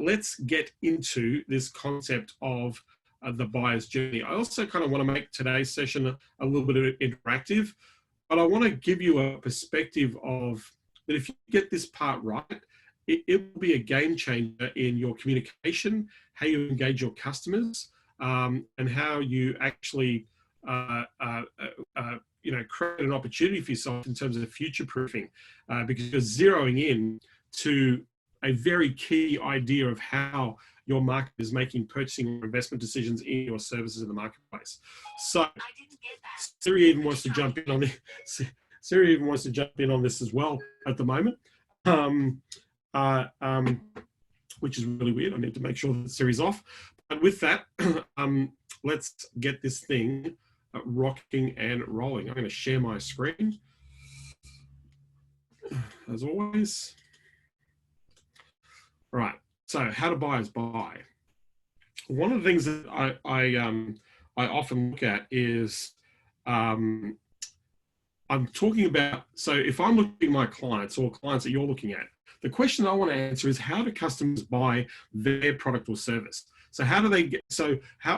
let's get into this concept of the buyer's journey. I also kind of want to make today's session a little bit interactive, but I want to give you a perspective of that if you get this part right, it will be a game changer in your communication, how you engage your customers, and how you actually create an opportunity for yourself in terms of future proofing, because you're zeroing in to a very key idea of how your market is making purchasing or investment decisions in your services in the marketplace. So Siri even wants to jump in on this. Siri even wants to jump in on this as well at the moment, which is really weird. I need to make sure that Siri's off. But with that, let's get this thing rocking and rolling. I'm going to share my screen as always. Right. So, how do buyers buy? One of the things that I often look at is I'm talking about. So, if I'm looking at my clients or clients that you're looking at, the question I want to answer is how do customers buy their product or service? So how do they get,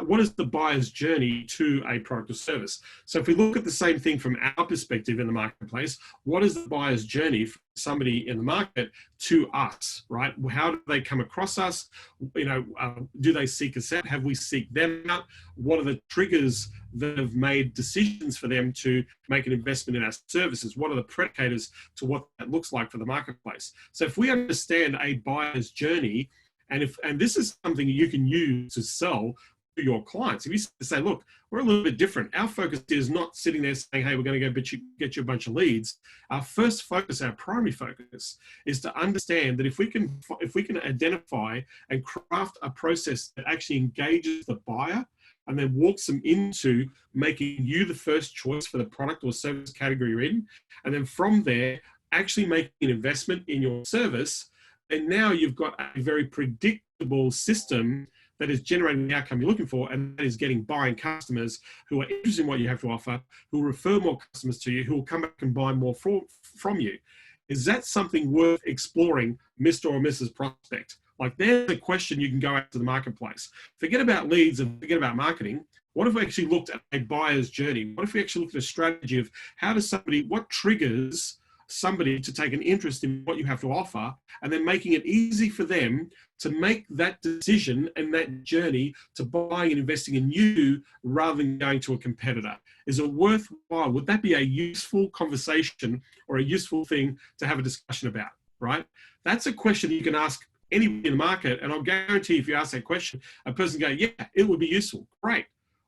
what is the buyer's journey to a product or service? So if we look at the same thing from our perspective in the marketplace, what is the buyer's journey from somebody in the market to us, right? How do they come across us? Do they seek us out? Have we seek them out? What are the triggers that have made decisions for them to make an investment in our services? What are the predicators to what that looks like for the marketplace? So if we understand a buyer's journey, and this is something you can use to sell to your clients. If you say, look, we're a little bit different. Our focus is not sitting there saying, hey, we're going to go get you a bunch of leads. Our first focus, our primary focus, is to understand that if we can identify and craft a process that actually engages the buyer and then walks them into making you the first choice for the product or service category you're in, and then from there, actually making an investment in your service, and now you've got a very predictable system that is generating the outcome you're looking for, and that is getting buying customers who are interested in what you have to offer, who will refer more customers to you, who will come back and buy more from you. Is that something worth exploring, Mr. or Mrs. Prospect? Like, there's a question you can go out to the marketplace. Forget about leads and forget about marketing. What if we actually looked at a buyer's journey? What if we actually looked at a strategy of what triggers somebody to take an interest in what you have to offer, and then making it easy for them to make that decision and that journey to buying and investing in you rather than going to a competitor? Is it worthwhile? Would that be a useful conversation or a useful thing to have a discussion about, right? That's a question you can ask anybody in the market, and I'll guarantee if you ask that question, a person go, yeah, it would be useful. Great.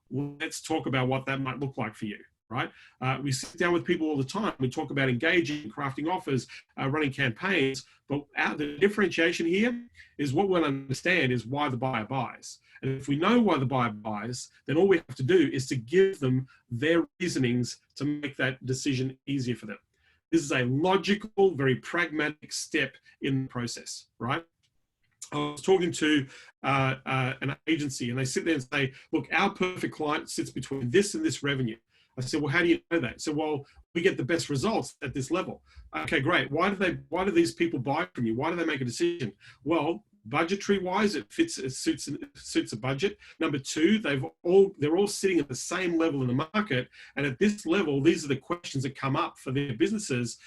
Well, let's talk about what that might look like for you. Right? We sit down with people all the time. We talk about engaging, crafting offers, running campaigns. But the differentiation here is what we'll understand is why the buyer buys. And if we know why the buyer buys, then all we have to do is to give them their reasonings to make that decision easier for them. This is a logical, very pragmatic step in the process, right? I was talking to an agency, and they sit there and say, look, our perfect client sits between this and this revenue. I said, well, how do you know that? So, well, we get the best results at this level. Okay, great. Why do these people buy from you? Why do they make a decision? Well, budgetary wise, it suits a budget. Number two, they're all sitting at the same level in the market. And at this level, these are the questions that come up for their businesses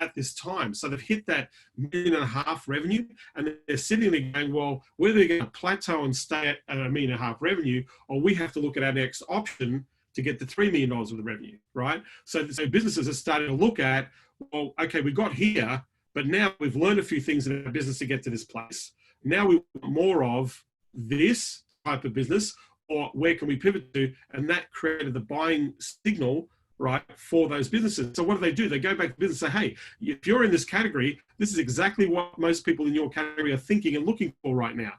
at this time. So they've hit that $1.5 million revenue, and they're sitting there going, well, whether they're going to plateau and stay at $1.5 million revenue, or we have to look at our next option to get the $3 million of the revenue, right? So businesses are starting to look at, well, okay, we got here, but now we've learned a few things in our business to get to this place. Now we want more of this type of business, or where can we pivot to? And that created the buying signal, right, for those businesses. So what do? They go back to business and say, hey, if you're in this category, this is exactly what most people in your category are thinking and looking for right now.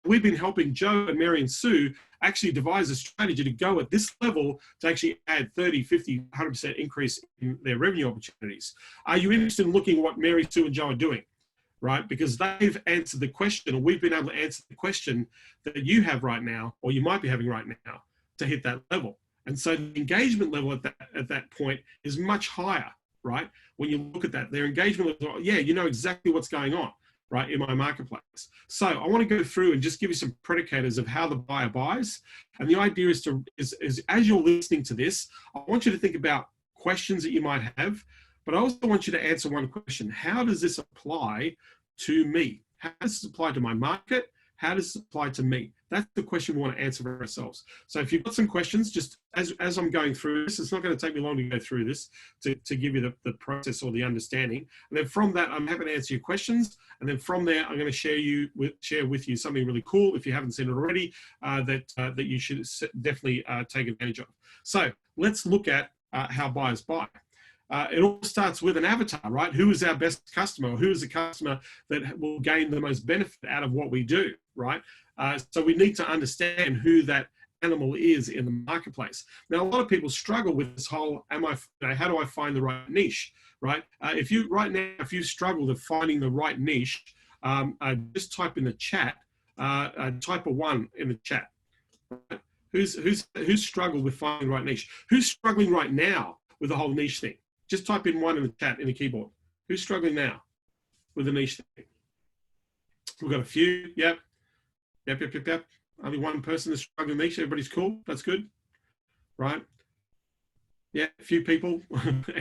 We've been helping Joe and Mary and Sue actually devise a strategy to go at this level to actually add 30, 50, 100% increase in their revenue opportunities. Are you interested in looking at what Mary, Sue, and Joe are doing? Right? Because they've answered the question, or we've been able to answer the question that you have right now, or you might be having right now, to hit that level. And so the engagement level at that point is much higher, right? When you look at that, their engagement level, yeah, you know exactly what's going on, right, in my marketplace. So I want to go through and just give you some predicators of how the buyer buys. And the idea is as you're listening to this, I want you to think about questions that you might have, but I also want you to answer one question. How does this apply to me? How does this apply to my market? How does this apply to me? That's the question we want to answer for ourselves. So if you've got some questions, just as I'm going through this, it's not going to take me long to go through this to give you the process or the understanding. And then from that, I'm happy to answer your questions. And then from there, I'm going to share with you something really cool, if you haven't seen it already, that you should definitely take advantage of. So let's look at how buyers buy. It all starts with an avatar, right? Who is our best customer? Who is the customer that will gain the most benefit out of what we do, right? So we need to understand who that animal is in the marketplace. Now, a lot of people struggle with this whole, how do I find the right niche, right? If you struggle with finding the right niche, just type in the chat, type a 1 in the chat. Right? Who's struggled with finding the right niche? Who's struggling right now with the whole niche thing? Just type in 1 in the chat in the keyboard. Who's struggling now with the niche thing? We've got a few. Yep. Only one person is struggling niche. Everybody's cool. That's good. Right? Yeah, a few people.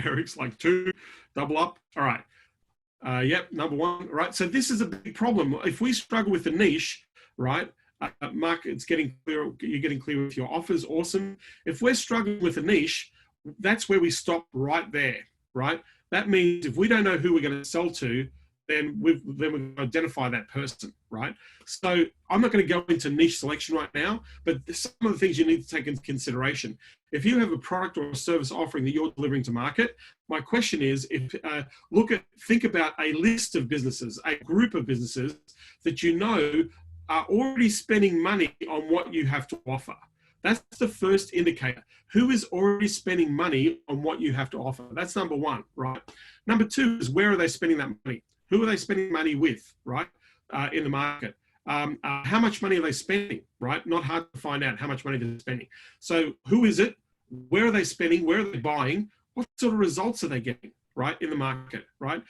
Eric's like 2. Double up. All right. Yep, number 1. Right. So this is a big problem. If we struggle with the niche, right? Mark, it's getting clear. You're getting clear with your offers. Awesome. If we're struggling with a niche, that's where we stop right there, right? That means if we don't know who we're going to sell to, then we're going to identify that person, right? So I'm not going to go into niche selection right now, but some of the things you need to take into consideration. If you have a product or a service offering that you're delivering to market, my question is, think about a list of businesses, a group of businesses that you know are already spending money on what you have to offer. That's the first indicator. Who is already spending money on what you have to offer? That's number 1, right? Number 2 is, where are they spending that money? Who are they spending money with, right, in the market? How much money are they spending, right? Not hard to find out how much money they're spending. So who is it? Where are they spending? Where are they buying? What sort of results are they getting, right, in the market, right?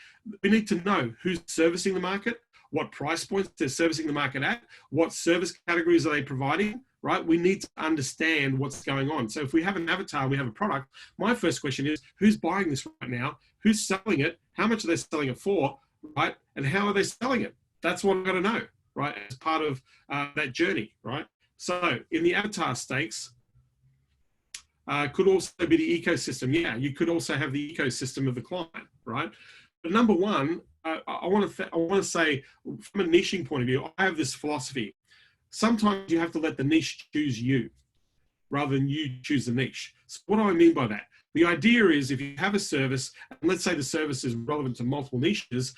We need to know who's servicing the market, what price points they're servicing the market at, what service categories are they providing, right? We need to understand what's going on. So if we have an avatar, we have a product, my first question is, who's buying this right now? Who's selling it? How much are they selling it for, right? And how are they selling it? That's what I've got to know, right? As part of that journey, right? So in the avatar stakes, could also be the ecosystem. Yeah, you could also have the ecosystem of the client, right? But number 1, I want to say, from a niching point of view, I have this philosophy. Sometimes you have to let the niche choose you rather than you choose the niche. So what do I mean by that? The idea is, if you have a service, and let's say the service is relevant to multiple niches,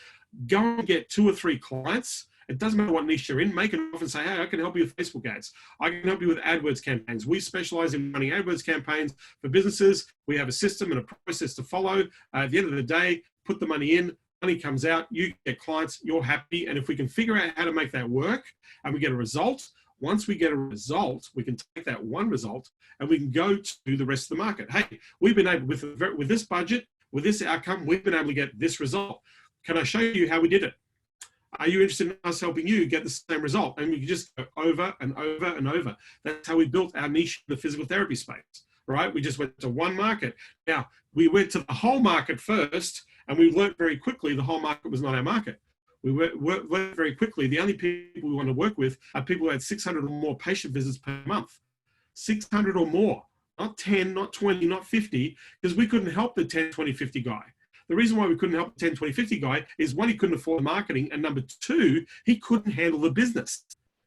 go and get 2 or 3 clients. It doesn't matter what niche you're in. Make an offer and say, hey, I can help you with Facebook ads. I can help you with AdWords campaigns. We specialize in running AdWords campaigns for businesses. We have a system and a process to follow. At the end of the day, put the money in, money comes out, you get clients, you're happy. And if we can figure out how to make that work and we get a result, once we get a result, we can take that one result and we can go to the rest of the market. Hey, we've been able, with this budget, with this outcome, we've been able to get this result. Can I show you how we did it? Are you interested in us helping you get the same result? And we can just go over and over and over. That's how we built our niche in the physical therapy space, right? We just went to one market. Now, we went to the whole market first, and we learned very quickly the whole market was not our market. We learned very quickly the only people we want to work with are people who had 600 or more patient visits per month. 600 or more, not 10, not 20, not 50, because we couldn't help the 10, 20, 50 guy. The reason why we couldn't help the 10, 20, 50 guy is, 1, he couldn't afford the marketing, and number 2, he couldn't handle the business.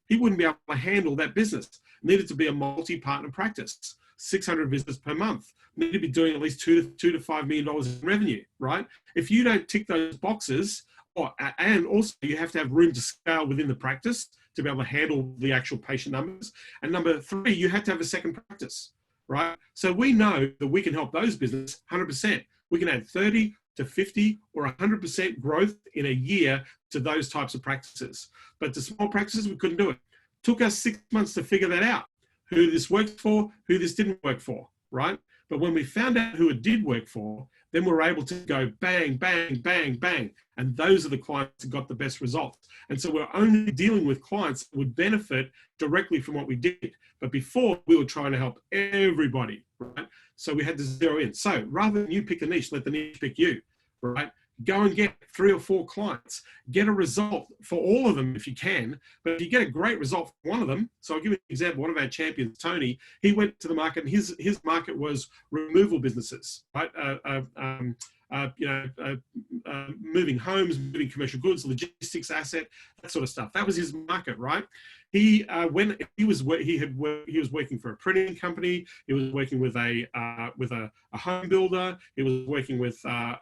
He wouldn't be able to handle that business. It needed to be a multi-partner practice, 600 visits per month. Need to be doing at least $2 to $5 million in revenue, right? If you don't tick those boxes, and also you have to have room to scale within the practice to be able to handle the actual patient numbers. And number 3, you have to have a second practice, right? So we know that we can help those businesses 100%. We can add 30 to 50 or 100% growth in a year to those types of practices. But the small practices, we couldn't do it. Took us 6 months to figure that out. Who this worked for, who this didn't work for, right? But when we found out who it did work for, then we're able to go bang, bang, bang, bang. And those are the clients that got the best results. And so we're only dealing with clients that would benefit directly from what we did. But before, we were trying to help everybody, right? So we had to zero in. So rather than you pick a niche, let the niche pick you, right? Go and get 3 or 4 clients, get a result for all of them if you can. But if you get a great result for one of them, so I'll give you an example. One of our champions, Tony, he went to the market, and his market was removal businesses, right? Moving homes, moving commercial goods, logistics asset, that sort of stuff. That was his market, right? He was working for a printing company. He was working with a home builder. He was working with a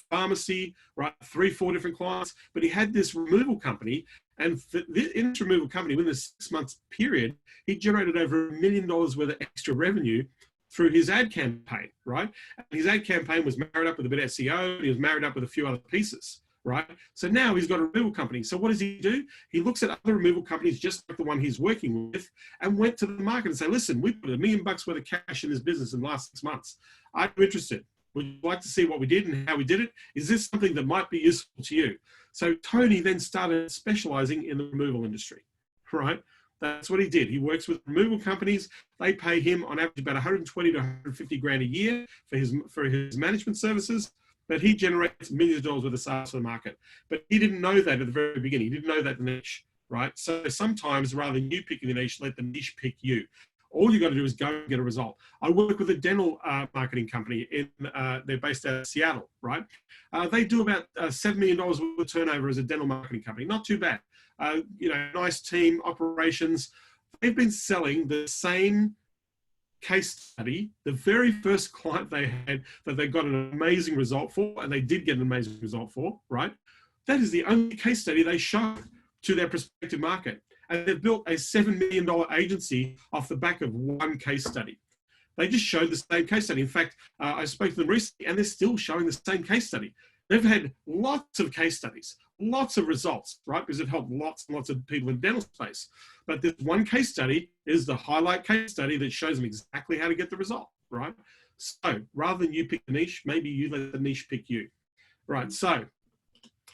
pharmacy, right? 3, 4 different clients. But he had this removal company, and in this removal company, within a 6 months period, he generated over $1 million worth of extra revenue through his ad campaign, right? And his ad campaign was married up with a bit of SEO, and he was married up with a few other pieces, right? So now he's got a removal company. So what does he do? He looks at other removal companies just like the one he's working with, and went to the market and say, listen, we put $1 million worth of cash in this business in the last 6 months. I'm interested. Would you like to see what we did and how we did it? Is this something that might be useful to you? So Tony then started specializing in the removal industry, right? That's what he did. He works with removal companies. They pay him on average about 120 to 150 grand a year for his management services, but he generates millions of dollars worth of sales for the market. But he didn't know that at the very beginning. He didn't know that niche, right? So sometimes rather than you picking the niche, let the niche pick you. All you got to do is go and get a result. I work with a dental marketing company. They're based out of Seattle, right? They do about $7 million worth of turnover as a dental marketing company. Not too bad. Nice team, operations. They've been selling the same case study, the very first client they had that they got an amazing result for, and they did get an amazing result for, right? That is the only case study they show to their prospective market. And they've built a $7 million agency off the back of one case study. They just showed the same case study. In fact, I spoke to them recently, and they're still showing the same case study. They've had lots of case studies, lots of results, right? Because it helped lots and lots of people in the dental space. But this one case study is the highlight case study that shows them exactly how to get the result, right? So rather than you pick the niche, maybe you let the niche pick you, right? So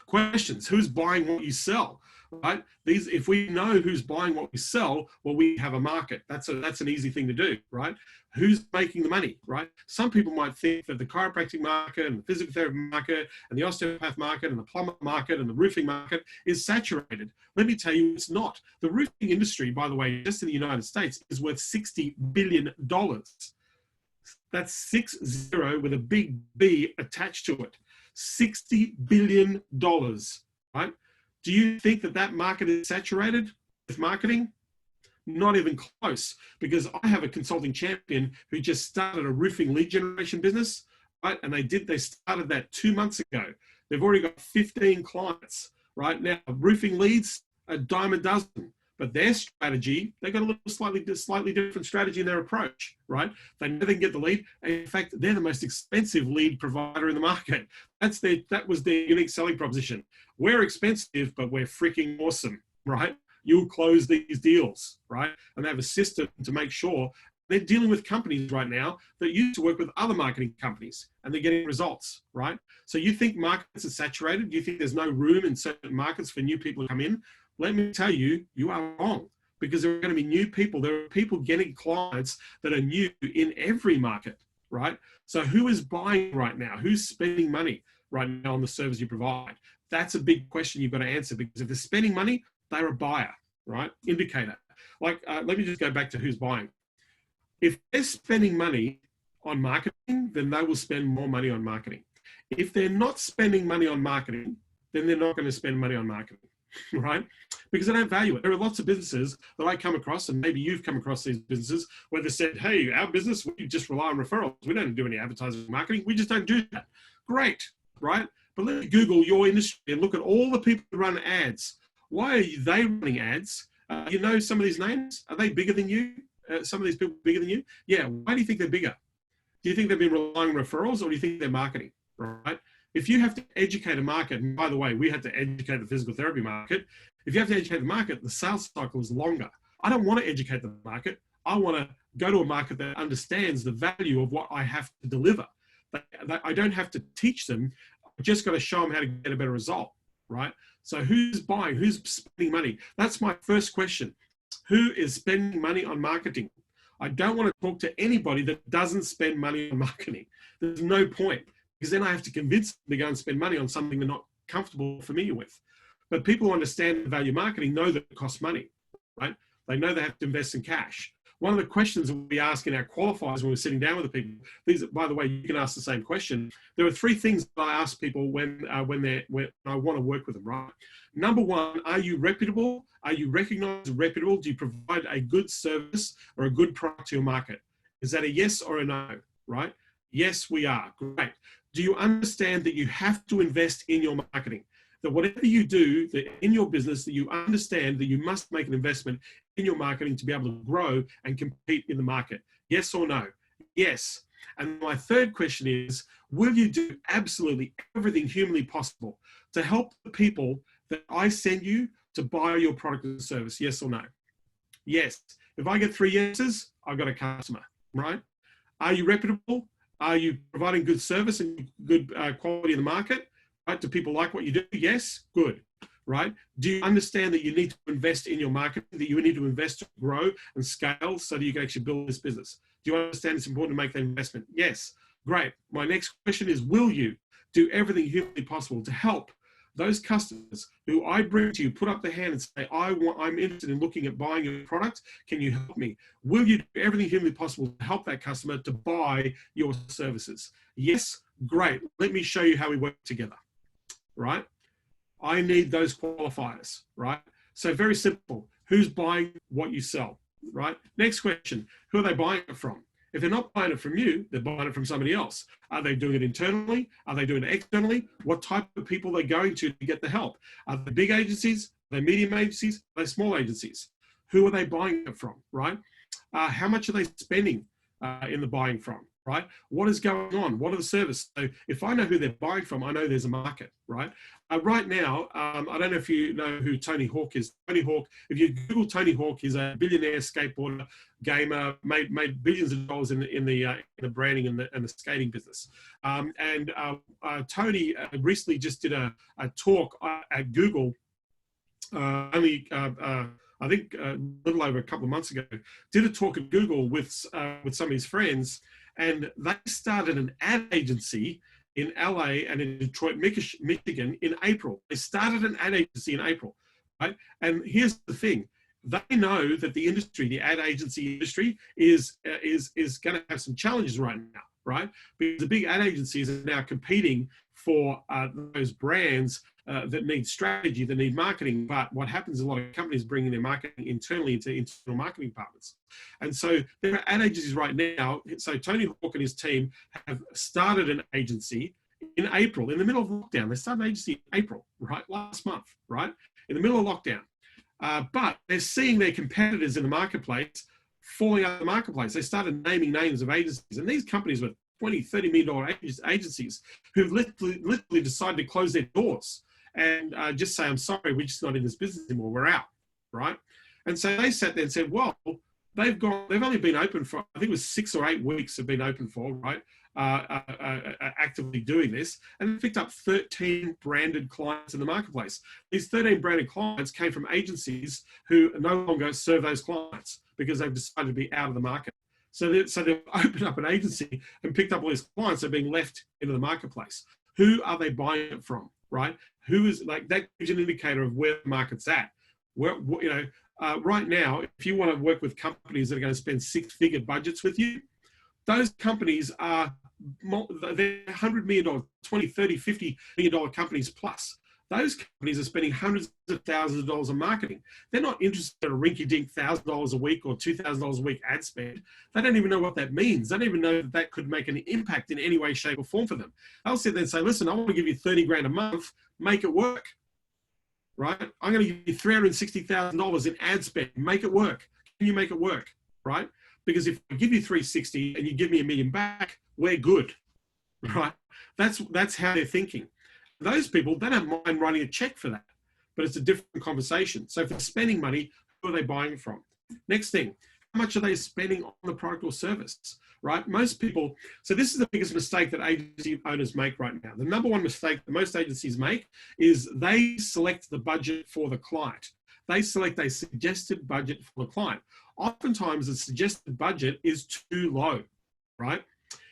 questions: who's buying what you sell, right? If we know who's buying what we sell, well, we have a market. That's an easy thing to do, right? Who's making the money, right? Some people might think that the chiropractic market and the physical therapy market and the osteopath market and the plumber market and the roofing market is saturated. Let me tell you, it's not. The roofing industry, by the way, just in the United States, is worth $60 billion. That's 60 with a big B attached to it. $60 billion, right? Do you think that market is saturated with marketing? Not even close, because I have a consulting champion who just started a roofing lead generation business, right? And they started that 2 months ago. They've already got 15 clients, right? Now, roofing leads, a dime a dozen, but their strategy, they've got a slightly different strategy in their approach, right? They know they can get the lead. In fact, they're the most expensive lead provider in the market. That was their unique selling proposition. We're expensive, but we're freaking awesome, right? You'll close these deals, right? And they have a system to make sure. They're dealing with companies right now that used to work with other marketing companies, and they're getting results, right? So you think markets are saturated? Do you think there's no room in certain markets for new people to come in? Let me tell you, you are wrong, because there are going to be new people. There are people getting clients that are new in every market, right? So who is buying right now? Who's spending money right now on the service you provide? That's a big question you've got to answer, because if they're spending money, they're a buyer, right? Indicator. Like, let me just go back to who's buying. If they're spending money on marketing, then they will spend more money on marketing. If they're not spending money on marketing, then they're not going to spend money on marketing, right? Because they don't value it. There are lots of businesses that I come across, and maybe you've come across these businesses where they said, hey, our business, we just rely on referrals. We don't do any advertising and marketing. We just don't do that. Great, right? But let me Google your industry and look at all the people who run ads. Why are they running ads? You know some of these names? Are they bigger than you? Some of these people bigger than you? Yeah, why do you think they're bigger? Do you think they've been relying on referrals, or do you think they're marketing, right? If you have to educate a market, and by the way, we had to educate the physical therapy market. If you have to educate the market, the sales cycle is longer. I don't want to educate the market. I want to go to a market that understands the value of what I have to deliver. I don't have to teach them. I just got to show them how to get a better result, right? So who's buying? Who's spending money? That's my first question. Who is spending money on marketing? I don't want to talk to anybody that doesn't spend money on marketing. There's no point, because then I have to convince them to go and spend money on something they're not comfortable or familiar with. But people who understand the value of marketing know that it costs money, right? They know they have to invest in cash. One of the questions that we ask in our qualifiers when we're sitting down with the people, these, by the way, you can ask the same question. There are three things that I ask people when I want to work with them, right? Number one, are you reputable? Are you recognized as reputable? Do you provide a good service or a good product to your market? Is that a yes or a no, right? Yes, we are. Great. Do you understand that you have to invest in your marketing? That whatever you do that in your business, that you understand that you must make an investment in your marketing to be able to grow and compete in the market? Yes or no? Yes. And my third question is, will you do absolutely everything humanly possible to help the people that I send you to buy your product or service? Yes or no? Yes. If I get 3 yeses, I've got a customer, right? Are you reputable? Are you providing good service and good quality in the market? Right? Do people like what you do? Yes, good, right? Do you understand that you need to invest in your marketing, that you need to invest to grow and scale so that you can actually build this business? Do you understand it's important to make that investment? Yes, great. My next question is, will you do everything humanly possible to help those customers who I bring to you, put up their hand and say, I'm interested in looking at buying your product. Can you help me? Will you do everything humanly possible to help that customer to buy your services? Yes, great. Let me show you how we work together. Right? I need those qualifiers, right? So very simple. Who's buying what you sell, right? Next question, who are they buying it from? If they're not buying it from you, they're buying it from somebody else. Are they doing it internally? Are they doing it externally? What type of people are they going to get the help? Are they big agencies? Are they medium agencies? Are they small agencies? Who are they buying it from, right? How much are they spending in the buying from? Right? What is going on? What are the services? So if I know who they're buying from, I know there's a market, right? Right now, I don't know if you know who Tony Hawk is. Tony Hawk, if you Google Tony Hawk, he's a billionaire skateboarder, gamer, made billions of dollars in the branding and the skating business. Tony recently just did a talk at Google, I think a little over a couple of months ago, did a talk at Google with some of his friends, and they started an ad agency in LA and in Detroit, Michigan in April. They started an ad agency in April, right? And here's the thing. They know that the industry, the ad agency industry is going to have some challenges right now, right? Because the big ad agencies are now competing for those brands that need strategy, that need marketing. But what happens is a lot of companies bringing their marketing internally into internal marketing departments. And so there are ad agencies right now. So Tony Hawk and his team have started an agency in April, in the middle of lockdown. They started an agency in April, right? Last month, right? In the middle of lockdown. But they're seeing their competitors in the marketplace falling out of the marketplace. They started naming names of agencies. And these companies were $20, $30 million agencies who've literally decided to close their doors and just say, I'm sorry, we're just not in this business anymore, we're out, right? And so they sat there and said, well, they've only been open for, I think it was 6 or 8 weeks have been open for, right? Actively doing this, and they picked up 13 branded clients in the marketplace. These 13 branded clients came from agencies who no longer serve those clients because they've decided to be out of the market. So they've opened up an agency and picked up all these clients that are being left into the marketplace. Who are they buying it from, right? Who is, like, that gives you an indicator of where the market's at. Right now, if you want to work with companies that are going to spend 6-figure budgets with you, those companies are, they're $100 million, $20, $30, $50 million companies plus. Those companies are spending hundreds of thousands of dollars on marketing. They're not interested in a rinky-dink $1,000 a week or $2,000 a week ad spend. They don't even know what that means. They don't even know that that could make an impact in any way, shape, or form for them. They'll sit there and say, listen, I want to give you 30 grand a month, make it work, right? I'm going to give you $360,000 in ad spend, make it work. Can you make it work, right? Because if I give you 360 and you give me $1 million back, we're good, right? That's how they're thinking. Those people, they don't mind writing a check for that, but it's a different conversation. So if they're spending money, who are they buying from? Next thing, how much are they spending on the product or service, right? Most people, so this is the biggest mistake that agency owners make right now. The number one mistake that most agencies make is they select the budget for the client. They select a suggested budget for the client. Oftentimes the suggested budget is too low, right?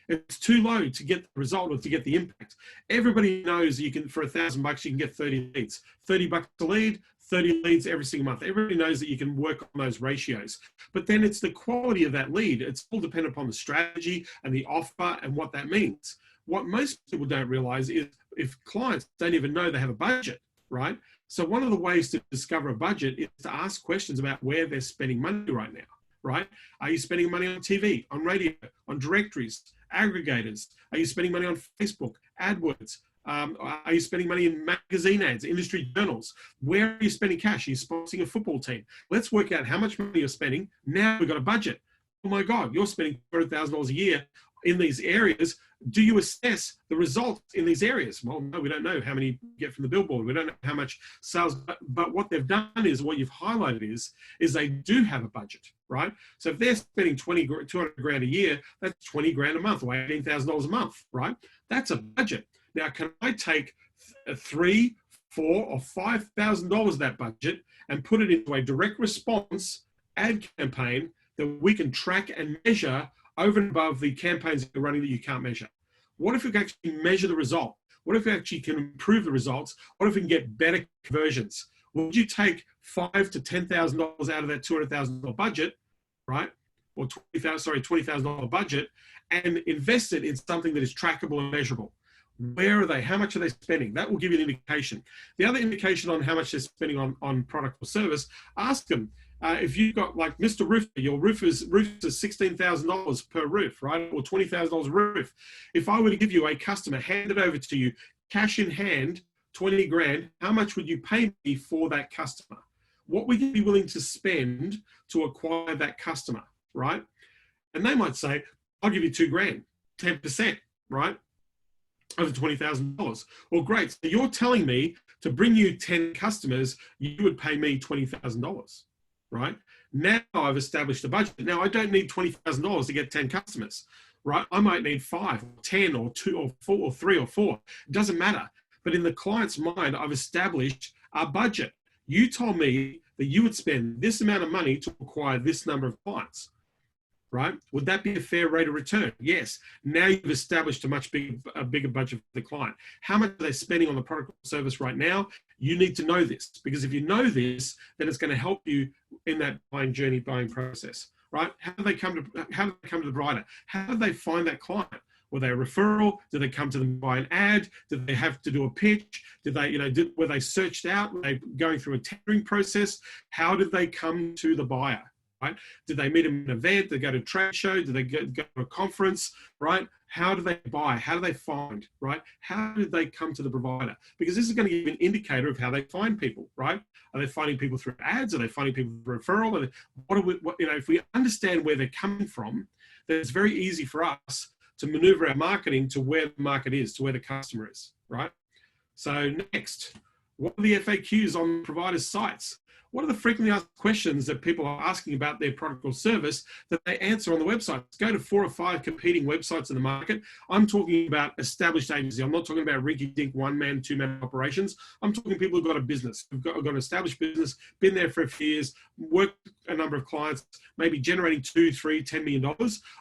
It's too low to get the result or to get the impact. Everybody knows you can, for $1,000, you can get 30 leads. $30 a lead, 30 leads every single month. Everybody knows that you can work on those ratios. But then it's the quality of that lead. It's all dependent upon the strategy and the offer and what that means. What most people don't realize is if clients don't even know they have a budget, right? So one of the ways to discover a budget is to ask questions about where they're spending money right now, right? Are you spending money on TV, on radio, on directories, aggregators? Are you spending money on Facebook, AdWords? Are you spending money in magazine ads, industry journals? Where are you spending cash? Are you sponsoring a football team? Let's work out how much money you're spending. Now we've got a budget. Oh my God, you're spending $200,000 a year in these areas. Do you assess the results in these areas? Well, no, we don't know how many you get from the billboard. We don't know how much sales, but what they've done is, what you've highlighted is they do have a budget, right? So if they're spending 200 grand a year, that's 20 grand a month, or $18,000 a month, right? That's a budget. Now, can I take $3,000, $4,000, or $5,000 of that budget and put it into a direct response ad campaign that we can track and measure over and above the campaigns that you're running that you can't measure? What if we can actually measure the result? What if we actually can improve the results? What if we can get better conversions? Would you take $5,000 to $10,000 out of that $200,000 budget, right? Or $20,000 budget, and invest it in something that is trackable and measurable? Where are they? How much are they spending? That will give you an indication. The other indication on how much they're spending on product or service, ask them. If you've got, like, Mr. Roofer, your roof is $16,000 per roof, right? Or $20,000 a roof. If I were to give you a customer, hand it over to you, cash in hand, 20 grand, how much would you pay me for that customer? What would you be willing to spend to acquire that customer, right? And they might say, I'll give you 2 grand, 10%, right? Over $20,000. Well, great. So you're telling me to bring you 10 customers, you would pay me $20,000. Right? Now I've established a budget. Now I don't need $20,000 to get 10 customers, right? I might need 5 or 10 or 2 or 4 or 3 or 4. It doesn't matter. But in the client's mind, I've established a budget. You told me that you would spend this amount of money to acquire this number of clients, right? Would that be a fair rate of return? Yes. Now you've established a bigger budget for the client. How much are they spending on the product or service right now? You need to know this, because if you know this, then it's going to help you in that buying process, right? How do they come to the provider? How do they find that client? Were they a referral? Did they come to them by an ad? Did they have to do a pitch? Did they, were they searched out? Were they going through a tendering process? How did they come to the buyer? Right? Did they meet them in an event? Did they go to a trade show? Did they go to a conference? Right? How do they buy? How do they find? Right? How did they come to the provider? Because this is going to give an indicator of how they find people. Right? Are they finding people through ads? Are they finding people through referral? If we understand where they're coming from, then it's very easy for us to maneuver our marketing to where the market is, to where the customer is. Right? So next, what are the FAQs on providers' sites? What are the frequently asked questions that people are asking about their product or service that they answer on the website? Let's go to 4 or 5 competing websites in the market. I'm talking about established agencies. I'm not talking about rinky-dink one-man, two-man operations. I'm talking people who've got a business, who've got an established business, been there for a few years, worked a number of clients, maybe generating $2, $3, $10 million.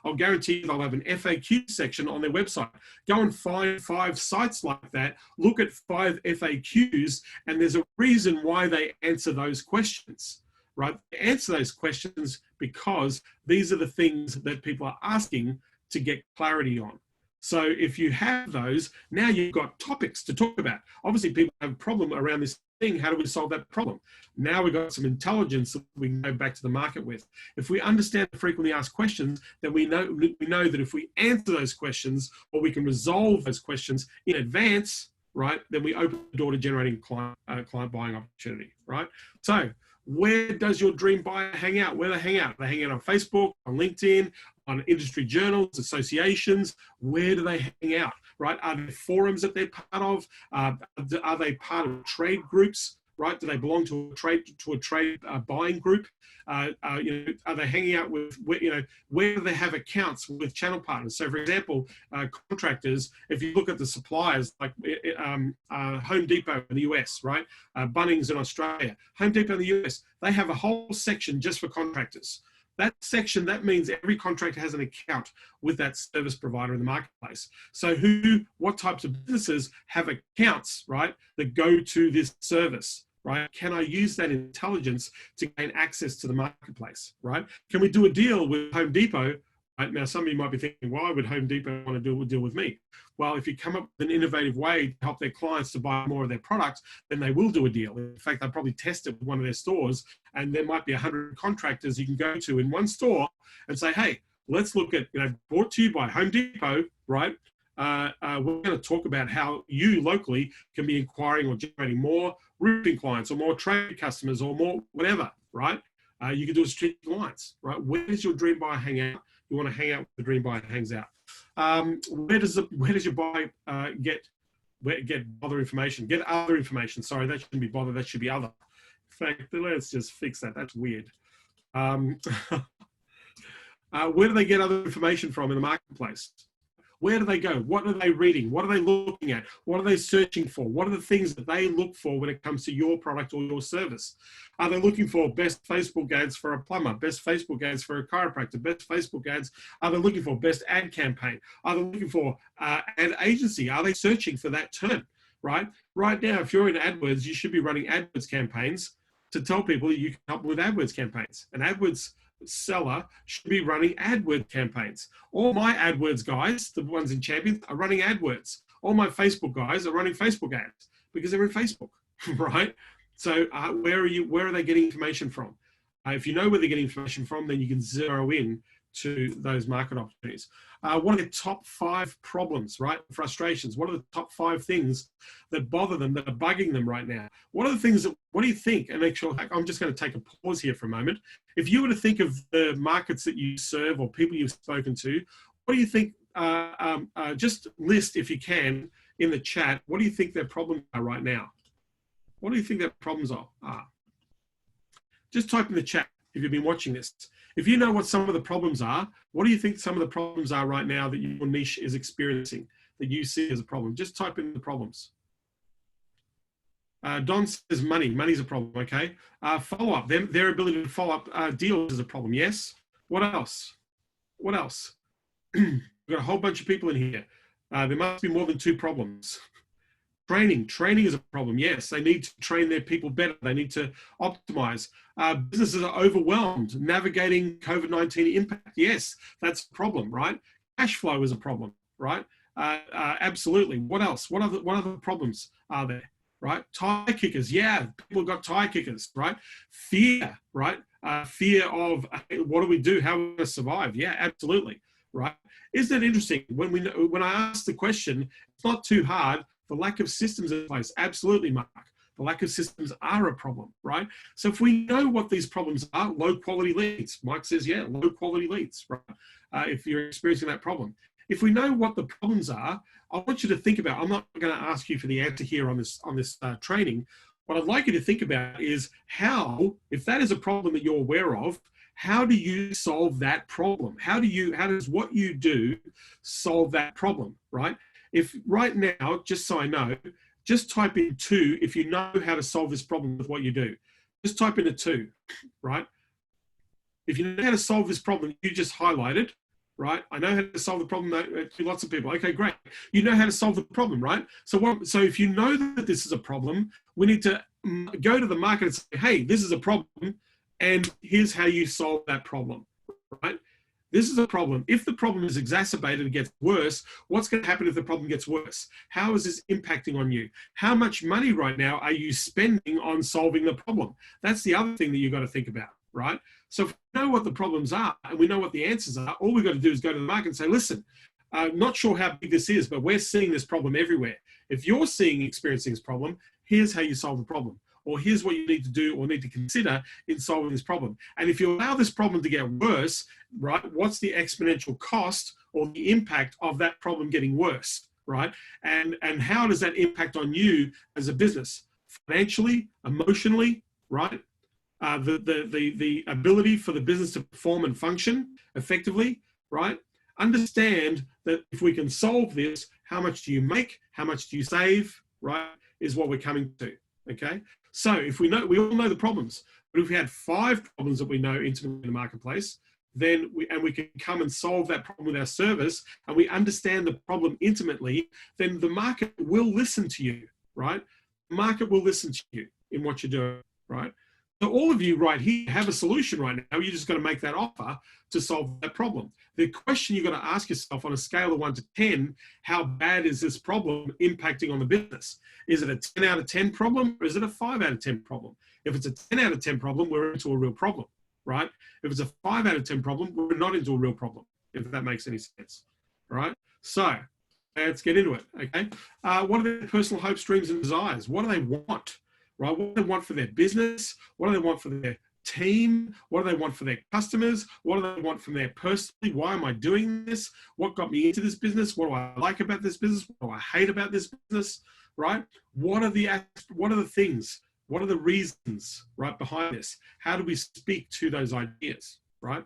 I'll guarantee they'll have an FAQ section on their website. Go and find 5 sites like that, look at 5 FAQs, and there's a reason why they answer those questions, right? They answer those questions because these are the things that people are asking to get clarity on. So if you have those, now you've got topics to talk about. Obviously, people have a problem around this thing. How do we solve that problem? Now we've got some intelligence that we can go back to the market with. If we understand the frequently asked questions, then we know that if we answer those questions, or we can resolve those questions in advance, right, then we open the door to generating client buying opportunity, right? So where does your dream buyer hang out? Where do they hang out? They hang out on Facebook, on LinkedIn, on industry journals, associations. Where do they hang out, right? Are there forums that they're part of? Are they part of trade groups, right? Do they belong to a trade buying group? Are they hanging out with, where do they have accounts with channel partners? So, for example, contractors, if you look at the suppliers like Home Depot in the US, right? Bunnings in Australia, Home Depot in the US, they have a whole section just for contractors. That section, that means every contractor has an account with that service provider in the marketplace. So what types of businesses have accounts, right, that go to this service, right? Can I use that intelligence to gain access to the marketplace, right? Can we do a deal with Home Depot? Right? Now, some of you might be thinking, why would Home Depot want to do a deal with me? Well, if you come up with an innovative way to help their clients to buy more of their products, then they will do a deal. In fact, they'll probably test it with one of their stures, and there might be 100 contractors you can go to in one store and say, hey, let's look at, brought to you by Home Depot, right? We're going to talk about how you locally can be acquiring or generating more roofing clients or more trade customers or more whatever, right? You can do a strategic alliance, right? Where does your dream buyer hang out? You want to hang out with the dream buyer hangs out. Where does your buyer get other information? Get other information. Sorry, that shouldn't be bother. That should be other. In fact, let's just fix that. That's weird. Where do they get other information from in the marketplace? Where do they go? What are they reading? What are they looking at? What are they searching for? What are the things that they look for when it comes to your product or your service? Are they looking for best Facebook ads for a plumber, best Facebook ads for a chiropractor, best Facebook ads? Are they looking for best ad campaign? Are they looking for ad agency? Are they searching for that term, right? Right now, if you're in AdWords, you should be running AdWords campaigns to tell people that you can help with AdWords campaigns. And AdWords seller should be running AdWords campaigns. All my AdWords guys, the ones in Champions, are running AdWords. All my Facebook guys are running Facebook ads because they're in Facebook, right? So where are they getting information from? If you know where they're getting information from, then you can zero in to those market opportunities. What are the top 5 problems, right? Frustrations. What are the top 5 things that bother them, that are bugging them right now? What do you think? And actually, I'm just going to take a pause here for a moment. If you were to think of the markets that you serve or people you've spoken to, what do you think, just list if you can in the chat, what do you think their problems are right now? What do you think their problems are? Just type in the chat if you've been watching this. If you know what some of the problems are, what do you think some of the problems are right now that your niche is experiencing, that you see as a problem? Just type in the problems. Don says money. Money's a problem, okay? Follow-up. Their ability to follow up deals is a problem, yes? What else? What else? We've got a whole bunch of people in here. There must be more than 2 problems. Training is a problem. Yes, they need to train their people better. They need to optimize. Businesses are overwhelmed navigating COVID-19 impact. Yes, that's a problem, right? Cash flow is a problem, right? Absolutely. What else? What other problems are there, right? Tire kickers. Yeah, people have got tire kickers, right? Fear, right? Fear of what do we do? How are we going to survive? Yeah, absolutely, right? Isn't it interesting? When I ask the question, it's not too hard. The lack of systems in place, absolutely, Mark. The lack of systems are a problem, right? So if we know what these problems are, low quality leads. Mike says, yeah, low quality leads, right? If you're experiencing that problem. If we know what the problems are, I want you to think about, I'm not going to ask you for the answer here on this training. What I'd like you to think about is how, if that is a problem that you're aware of, how do you solve that problem? How does what you do solve that problem, right? If right now, just so I know, just type in 2 if you know how to solve this problem with what you do. Just type in a 2, right? If you know how to solve this problem, you just highlighted, right? I know how to solve the problem to lots of people. Okay, great. You know how to solve the problem, right? So if you know that this is a problem, we need to go to the market and say, hey, this is a problem, and here's how you solve that problem, right? This is a problem. If the problem is exacerbated and gets worse, what's going to happen if the problem gets worse? How is this impacting on you? How much money right now are you spending on solving the problem? That's the other thing that you've got to think about, right? So if we know what the problems are and we know what the answers are, all we've got to do is go to the market and say, listen, not sure how big this is, but we're seeing this problem everywhere. If you're experiencing this problem, here's how you solve the problem. Or here's what you need to do or need to consider in solving this problem. And if you allow this problem to get worse, right, what's the exponential cost or the impact of that problem getting worse, right? And how does that impact on you as a business? financially, emotionally, right? The ability for the business to perform and function effectively, right? Understand that if we can solve this, how much do you make? How much do you save, right? Is what we're coming to, okay? So if we all know the problems, but if we had 5 problems that we know intimately in the marketplace, then we can come and solve that problem with our service, and we understand the problem intimately, then the market will listen to you, right? The market will listen to you in what you're doing, right? So all of you right here have a solution right now. You just got to make that offer to solve that problem. The question you've got to ask yourself on a scale of 1 to 10, how bad is this problem impacting on the business? Is it a 10 out of 10 problem, or is it a 5 out of 10 problem? If it's a 10 out of 10 problem, we're into a real problem, right? If it's a 5 out of 10 problem, we're not into a real problem, if that makes any sense, right? So let's get into it, okay? What are their personal hopes, dreams, and desires? What do they want? Right? What do they want for their business? What do they want for their team? What do they want for their customers? What do they want from their personally? Why am I doing this? What got me into this business? What do I like about this business? What do I hate about this business? Right? What are the things? What are the reasons right behind this? How do we speak to those ideas? Right?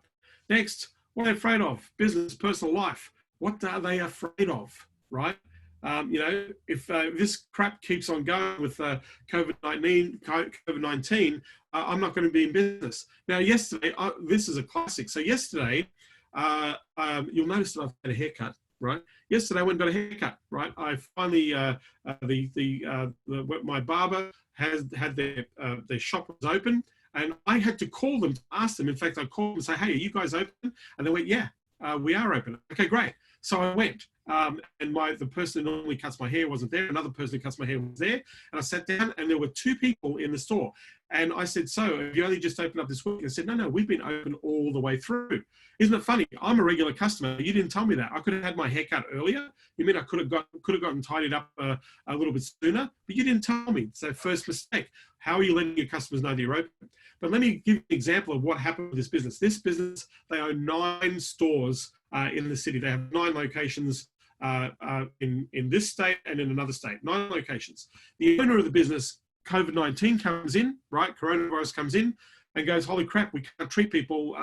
Next, what are they afraid of? Business, personal life. What are they afraid of? Right? If this crap keeps on going with COVID-19, I'm not going to be in business. Now, yesterday, this is a classic. So yesterday, you'll notice that I've had a haircut, right? Yesterday, I went and got a haircut, right? I finally, my barber had their shop was open, and I had to call them to ask them. In fact, I called them and say, "Hey, are you guys open?" And they went, "Yeah, we are open." Okay, great. So I went. And the person who normally cuts my hair wasn't there. Another person who cuts my hair was there. And I sat down, and there were 2 people in the store. And I said, "So have you only just opened up this week?" And I said, No, we've been open all the way through. Isn't it funny? I'm a regular customer. You didn't tell me that. I could have had my hair cut earlier. You mean I could have gotten tidied up a little bit sooner? But you didn't tell me. So first mistake. How are you letting your customers know that you're open? But let me give you an example of what happened with this business. This business, they own 9 stores in the city. They have 9 locations in this state and in another state, 9 locations. The owner of the business, COVID-19 comes in, right? Coronavirus comes in and goes, "Holy crap, we can't treat people,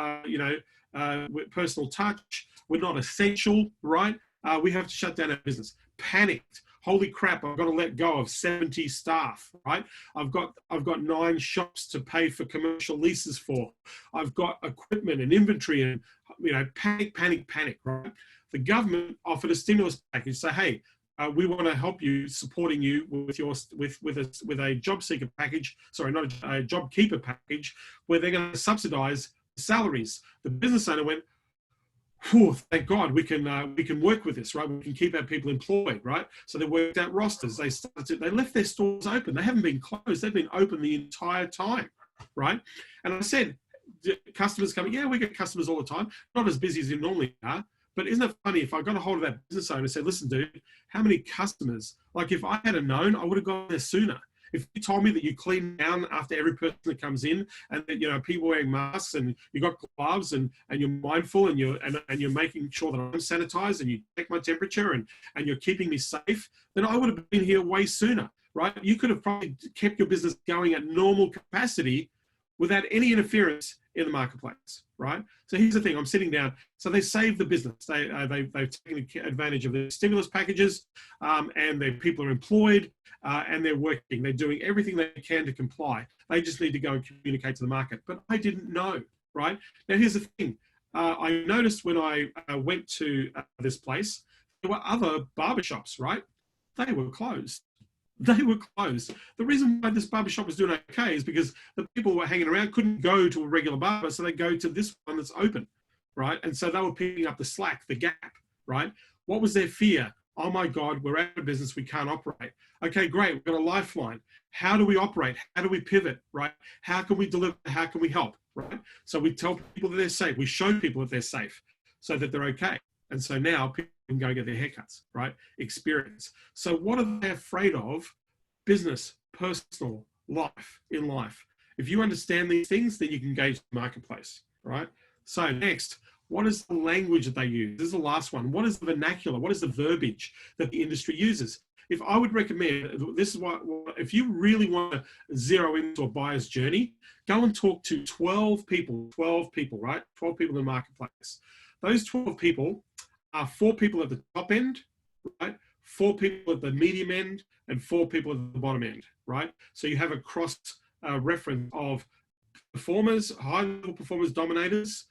with personal touch. We're not essential, right? We have to shut down our business." Panicked. Holy crap, I've got to let go of 70 staff, right? I've got 9 shops to pay for commercial leases for. I've got equipment and inventory and, panic, right? The government offered a stimulus package. Say, "Hey, we want to help you, supporting you with a job seeker package. Sorry, not a job keeper package, where they're going to subsidize salaries." The business owner went, "Whew, thank God we can work with this, right? We can keep our people employed, right?" So they worked out rosters. They left their stores open. They haven't been closed. They've been open the entire time, right? And I said, customers coming, "Yeah, we get customers all the time. Not as busy as you normally are." But isn't it funny, if I got a hold of that business owner and said, "Listen, dude, how many customers?" Like, if I had known, I would have gone there sooner. If you told me that you clean down after every person that comes in, and that, people wearing masks, and you got gloves, and you're mindful, and you're making sure that I'm sanitized, and you check my temperature, and you're keeping me safe, then I would have been here way sooner, right? You could have probably kept your business going at normal capacity without any interference in the marketplace, right? So here's the thing, I'm sitting down. So they saved the business. They've taken advantage of the stimulus packages, and their people are employed, and they're working. They're doing everything they can to comply. They just need to go and communicate to the market. But I didn't know, right? Now, here's the thing. I noticed when I went to this place, there were other barbershops, right? They were closed. They were closed. The reason why this barbershop was doing okay is because the people who were hanging around couldn't go to a regular barber, so they go to this one that's open, right? And so they were picking up the slack, the gap, right? What was their fear? "Oh my God, we're out of business, we can't operate." Okay, great, we've got a lifeline. How do we operate? How do we pivot, right? How can we deliver? How can we help, right? So we tell people that they're safe. We show people that they're safe so that they're okay. And so now people can go get their haircuts, right? Experience. So what are they afraid of? Business, personal, life, in life. If you understand these things, then you can engage the marketplace, right? So next, what is the language that they use? This is the last one. What is the vernacular? What is the verbiage that the industry uses? if I would recommend, this is what, if you really want to zero into a buyer's journey, go and talk to 12 people, right? 12 people in the marketplace. Those 12 people are 4 people at the top end, right? 4 people at the medium end and 4 people at the bottom end, right? So you have a cross reference of performers, high-level performers, dominators,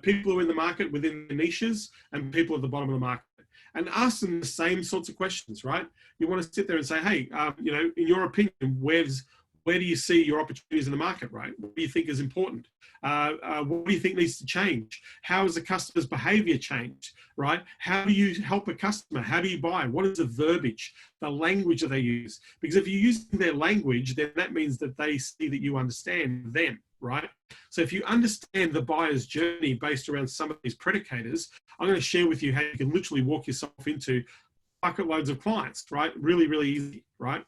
people who are in the market within the niches, and people at the bottom of the market. And ask them the same sorts of questions, right? You want to sit there and say, hey, you know, in your opinion, where do you see your opportunities in the market, right? What do you think is important? What do you think needs to change? How has the customer's behavior changed, right? How do you help a customer? How do you buy? What is the verbiage, the language that they use? Because if you're using their language, then that means that they see that you understand them, right? So if you understand the buyer's journey based around some of these predicators, I'm going to share with you how you can literally walk yourself into bucket loads of clients, right? Really, really easy, right?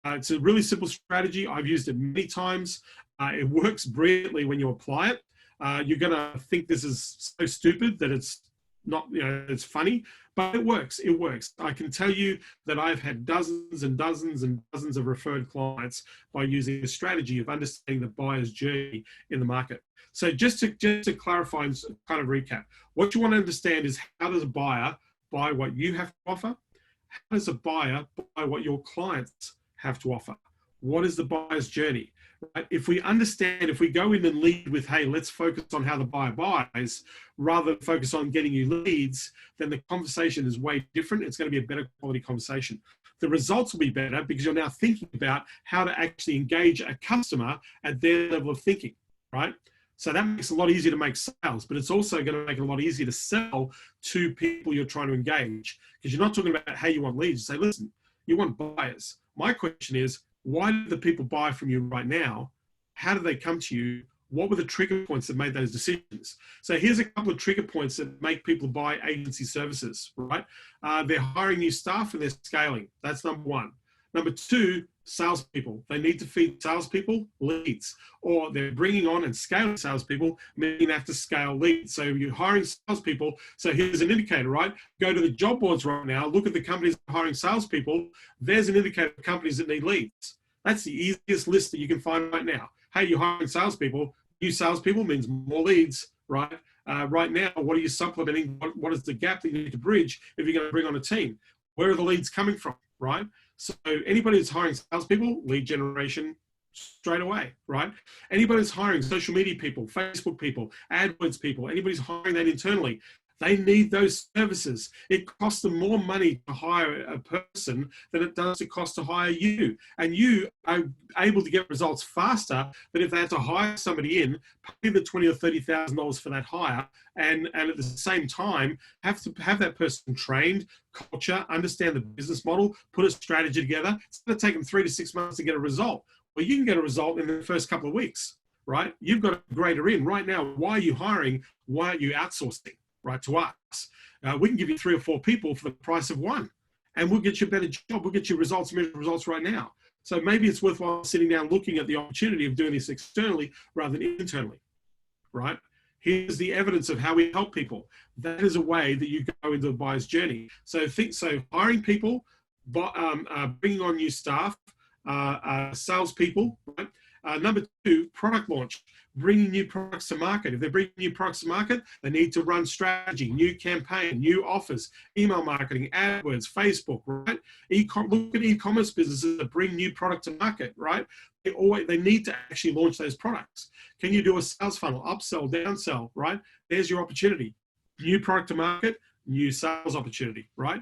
It's a really simple strategy. I've used it many times. It works brilliantly when you apply it. You're going to think this is so stupid that it's not, you know, it's funny, but it works. It works. I can tell you that I've had dozens and dozens and dozens of referred clients by using the strategy of understanding the buyer's journey in the market. So just to clarify and kind of recap, what you want to understand is, how does a buyer buy what you have to offer? How does a buyer buy what your clients have to offer? What is the buyer's journey? Right? If we understand, if we go in and lead with, hey, let's focus on how the buyer buys, rather than focus on getting you leads, then the conversation is way different. It's going to be a better quality conversation. The results will be better because you're now thinking about how to actually engage a customer at their level of thinking, right? So that makes it a lot easier to make sales, but it's also going to make it a lot easier to sell to people you're trying to engage, because you're not talking about how you want leads. You say, listen, you want buyers. My question is, why do the people buy from you right now? How did they come to you? What were the trigger points that made those decisions? So here's a couple of trigger points that make people buy agency services, right? They're hiring new staff and they're scaling. That's number one. Number two, salespeople. They need to feed salespeople leads, or they're bringing on and scaling salespeople, meaning they have to scale leads. So you're hiring salespeople. So here's an indicator, right? Go to the job boards right now, look at the companies that are hiring salespeople. There's an indicator of companies that need leads. That's the easiest list that you can find right now. Hey, you're hiring salespeople. New salespeople means more leads, right? Right now, what are you supplementing? What is the gap that you need to bridge if you're going to bring on a team? Where are the leads coming from, right? So anybody that's hiring salespeople, lead generation straight away, right? Anybody that's hiring social media people, Facebook people, AdWords people, anybody's hiring that internally, they need those services. It costs them more money to hire a person than it does to cost to hire you. And you are able to get results faster than if they had to hire somebody in, pay the $20,000 or $30,000 for that hire, and at the same time have to have that person trained, culture, understand the business model, put a strategy together. It's going to take them 3 to 6 months to get a result. Well, you can get a result in the first couple of weeks, right? You've got a greater in right now. Why are you hiring? Why aren't you outsourcing? Right, to us. We can give you 3 or 4 people for the price of 1, and we'll get you a better job. We'll get you results right now. So maybe it's worthwhile sitting down looking at the opportunity of doing this externally rather than internally, right? Here's the evidence of how we help people. That is a way that you go into the buyer's journey. So hiring people, bringing on new staff, salespeople, right? Number 2, product launch, bringing new products to market. If they're bringing new products to market, they need to run strategy, new campaign, new offers, email marketing, AdWords, Facebook, right? Look at e-commerce businesses that bring new product to market, right? They need to actually launch those products. Can you do a sales funnel, upsell, downsell, right? There's your opportunity. New product to market, new sales opportunity, right?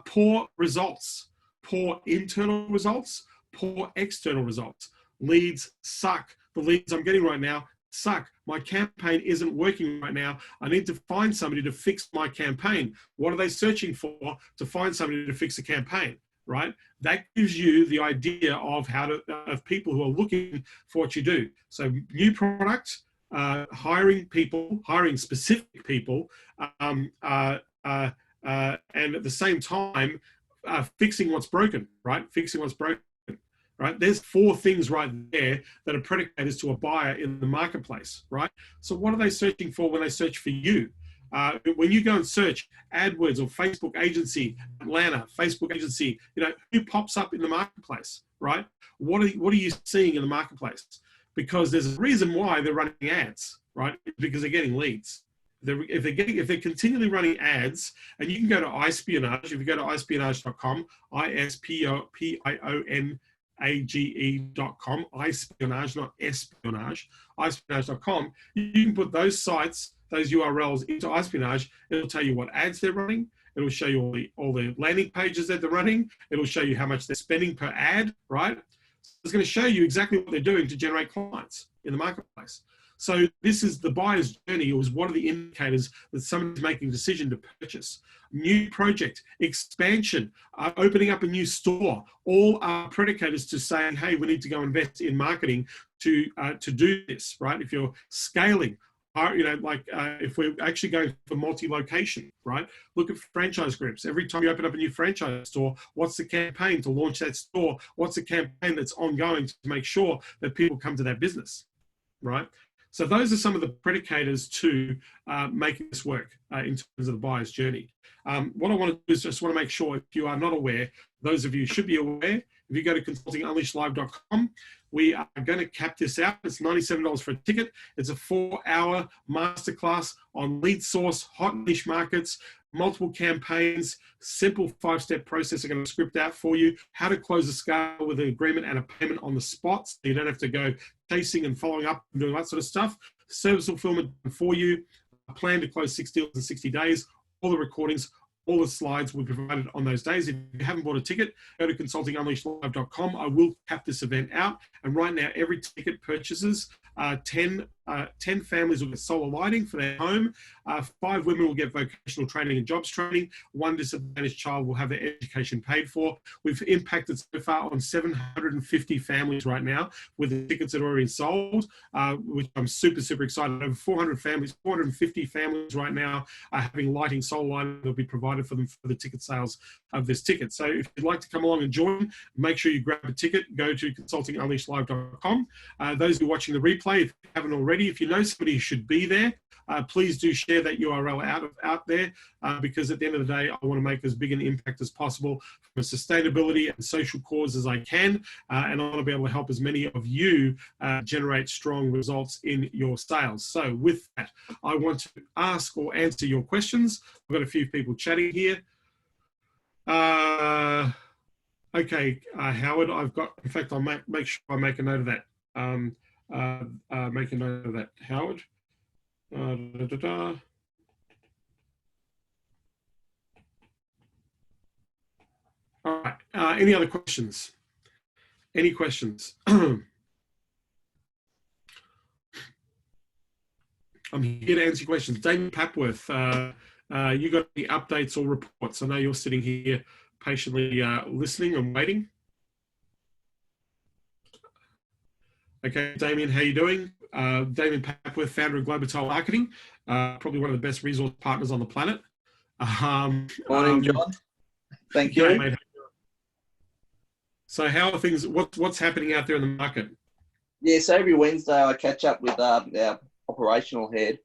Poor results, poor internal results, poor external results. Leads suck. The leads I'm getting right now suck. My campaign isn't working right now. I need to find somebody to fix my campaign. What are they searching for to find somebody to fix a campaign, right? That gives you the idea of of people who are looking for what you do. So new product, hiring people, hiring specific people, and at the same time, fixing what's broken, right? Fixing what's broken. Right? There's 4 things right there that are predicators to a buyer in the marketplace, right? So what are they searching for when they search for you? When you go and search AdWords or Facebook agency, Atlanta, Facebook agency, who pops up in the marketplace, right? What are you seeing in the marketplace? Because there's a reason why they're running ads, right? Because they're getting leads. If they're continually running ads, and you can go to iSpionage, if you go to iSpionage.com, ispionage.com, iSpionage, not espionage, iSpionage.com, you can put those sites, those URLs into iSpionage. It'll tell you what ads they're running. It'll show you all the landing pages that they're running. It'll show you how much they're spending per ad, right? It's going to show you exactly what they're doing to generate clients in the marketplace. So this is the buyer's journey. It was one of the indicators that somebody's making a decision to purchase. New project, expansion, opening up a new store, all are predicators to saying, hey, we need to go invest in marketing to do this, right? If you're scaling, if we're actually going for multi-location, right? Look at franchise groups. Every time you open up a new franchise store, what's the campaign to launch that store? What's the campaign that's ongoing to make sure that people come to that business, right? So those are some of the predicators to making this work in terms of the buyer's journey. What I want to do is just want to make sure, if you are not aware, those of you should be aware. If you go to consultingunleashedlive.com, we are going to cap this out. It's $97 for a ticket. It's a 4-hour masterclass on lead source, hot niche markets, multiple campaigns, simple 5-step process. I'm going to script out for you how to close a scale with an agreement and a payment on the spot. So you don't have to go chasing and following up and doing that sort of stuff. Service fulfillment for you. A plan to close 6 deals in 60 days. All the recordings, all the slides will be provided on those days. If you haven't bought a ticket, go to consultingunleashedlive.com. I will cap this event out. And right now, every ticket purchases 10 families will get solar lighting for their home. 5 women will get vocational training and jobs training. 1 disadvantaged child will have their education paid for. We've impacted so far on 750 families right now with the tickets that are already sold, which I'm super, super excited. Over 400 families, 450 families right now are having lighting, solar lighting that will be provided for them for the ticket sales of this ticket. So if you'd like to come along and join, make sure you grab a ticket. Go to consultingunleashedlive.com. Those who are watching the replay, if you haven't already, if you know somebody who should be there, please do share that URL out there because at the end of the day, I want to make as big an impact as possible from a sustainability and social cause as I can, and I want to be able to help as many of you generate strong results in your sales. So with that, I want to ask or answer your questions. I've got a few people chatting here. Okay, Howard, in fact, I'll make sure I make a note of that. Make a note of that, Howard. All right. Any other questions? Any questions? I'm here to answer questions. Damien Papworth, you got any updates or reports? I know you're sitting here patiently listening and waiting. Okay, Damien, how you doing? Damien Papworth, founder of Globotel Marketing, probably one of the best resource partners on the planet. Morning, John. Thank you. Mate. So how are things, what's happening out there in the market? Yeah, so every Wednesday I catch up with our operational head,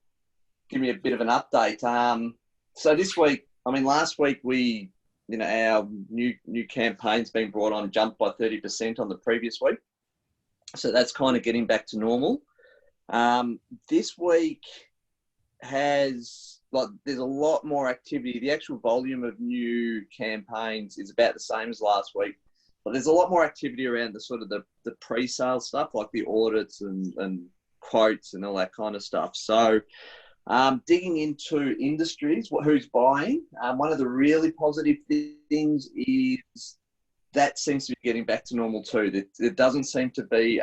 give me a bit of an update. So this week, last week our new campaign's been brought on, jumped by 30% on the previous week. So that's kind of getting back to normal. This week there's a lot more activity. The actual volume of new campaigns is about the same as last week, but there's a lot more activity around the sort of the pre-sale stuff, like the audits and quotes and all that kind of stuff. So digging into industries, who's buying, one of the really positive things is that seems to be getting back to normal too. There doesn't seem to be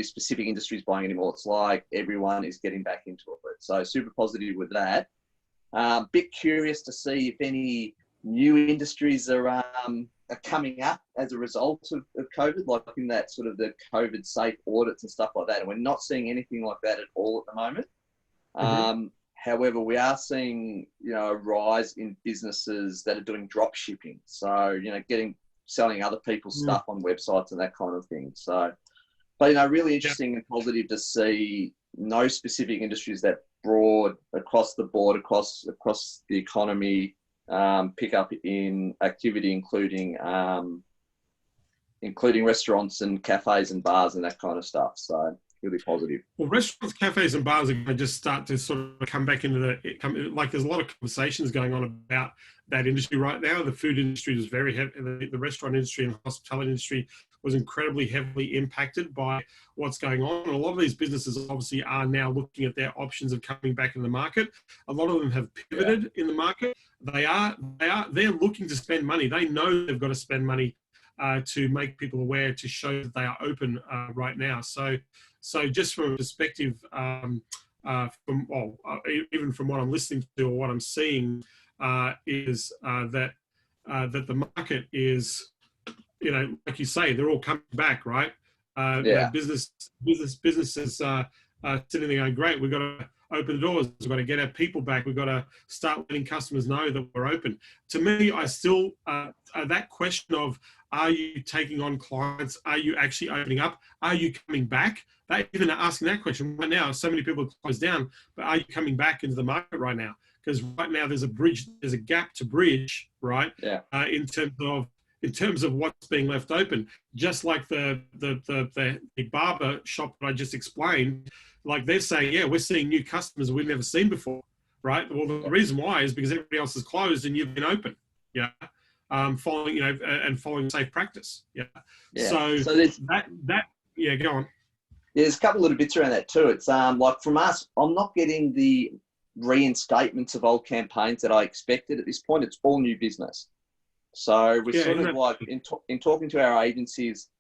specific industries buying anymore. It's like everyone is getting back into it. So super positive with that. Bit curious to see if any new industries are coming up as a result of COVID, like in that sort of the COVID safe audits and stuff like that. And we're not seeing anything like that at all at the moment. Mm-hmm. However, we are seeing, a rise in businesses that are doing drop shipping. So, selling other people's stuff on websites and that kind of thing. So, but, really interesting and positive to see no specific industries that broad across the board, across the economy, pick up in activity, including restaurants and cafes and bars and that kind of stuff. So really positive. Well, restaurants, cafes, and bars are going to just start to sort of come back into like there's a lot of conversations going on about that industry right now. The food industry was very heavy. The restaurant industry and hospitality industry was incredibly heavily impacted by what's going on. And a lot of these businesses obviously are now looking at their options of coming back in the market. A lot of them have pivoted in the market. They're looking to spend money. They know they've got to spend money to make people aware, to show that they are open right now. So just from a perspective, even from what I'm listening to or what I'm seeing, is that the market is, like you say, they're all coming back, right? Businesses sitting there going, great, we've got to open the doors, we've got to get our people back, we've got to start letting customers know that we're open. To me, I still, that question of, are you taking on clients? Are you actually opening up? Are you coming back? Even asking that question right now, so many people are closed down, but are you coming back into the market right now? Because right now there's a gap to bridge, right? Yeah. In terms of what's being left open. Just like the barber shop that I just explained, like they're saying, yeah, we're seeing new customers we've never seen before, right? Well, the reason why is because everybody else is closed and you've been open, yeah. Following safe practice, yeah. So there's yeah, go on. Yeah, there's a couple little bits around that too. It's like from us, I'm not getting the reinstatements of old campaigns that I expected at this point. It's all new business. So we're sort of like in talking to our agencies,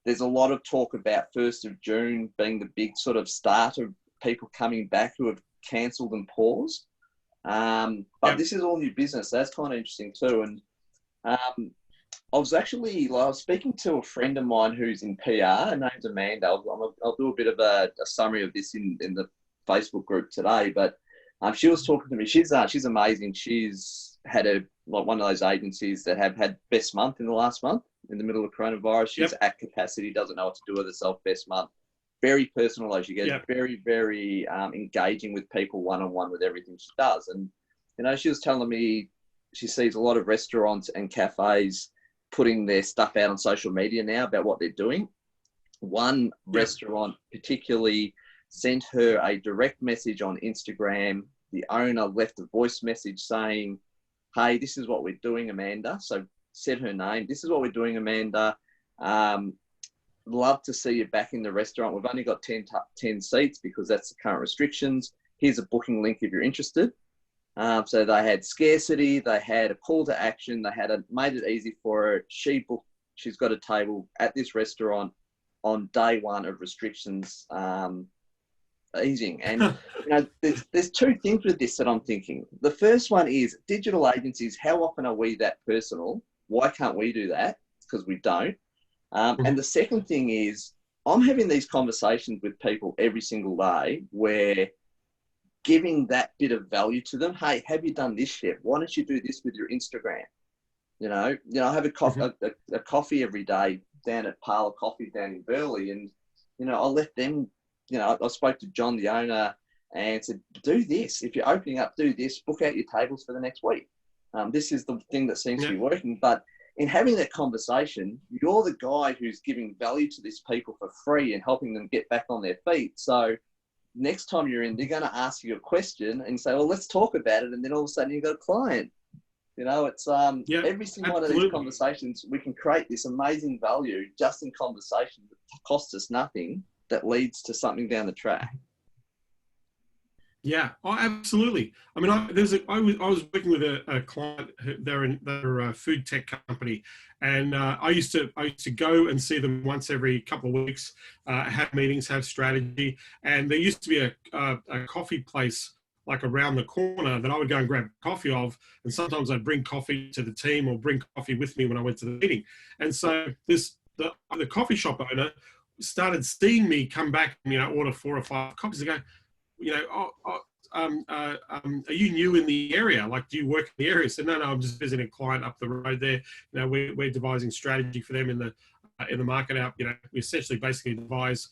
there's a lot of talk about 1st of June being the big sort of start of people coming back who have cancelled and paused. But this is all new business. So that's kind of interesting too. And I was speaking to a friend of mine who's in PR. Her name's Amanda. I'll do a bit of a summary of this in the Facebook group today. But she was talking to me. She's amazing. She's had one of those agencies that have had best month in the last month in the middle of coronavirus. She's at capacity, doesn't know what to do with herself. Best month. Very personal though. She gets very, very engaging with people one-on-one with everything she does. And, she was telling me she sees a lot of restaurants and cafes putting their stuff out on social media now about what they're doing. One restaurant particularly sent her a direct message on Instagram. The owner left a voice message saying, hey, this is what we're doing, Amanda. So said her name. This is what we're doing, Amanda. Love to see you back in the restaurant. We've only got 10 seats because that's the current restrictions. Here's a booking link if you're interested. So they had scarcity, they had a call to action, they had made it easy for her. She's got a table at this restaurant on day one of restrictions easing. And there's two things with this that I'm thinking. The first one is digital agencies. How often are we that personal? Why can't we do that? Because we don't. And the second thing is I'm having these conversations with people every single day where giving that bit of value to them. Hey, have you done this yet? Why don't you do this with your Instagram? I have a coffee every day down at Parlour Coffee down in Burleigh, and I'll let them. I spoke to John, the owner, and said, do this. If you're opening up, do this. Book out your tables for the next week. This is the thing that seems to be working. But in having that conversation, you're the guy who's giving value to these people for free and helping them get back on their feet. So next time you're in, they're going to ask you a question and say, well, let's talk about it. And then all of a sudden you've got a client. It's every single one of these conversations, we can create this amazing value just in conversation that costs us nothing, that leads to something down the track. Yeah, absolutely. I mean, I was working with a client. They're a food tech company, and I used to go and see them once every couple of weeks, have meetings, have strategy. And there used to be a coffee place like around the corner that I would go and grab coffee of, and sometimes I'd bring coffee to the team or bring coffee with me when I went to the meeting. And so the coffee shop owner started seeing me come back and order 4 or 5 coffees and go, are you new in the area? Like, do you work in the area? I said, no, I'm just visiting a client up the road there. We're devising strategy for them in the market out. We essentially basically devise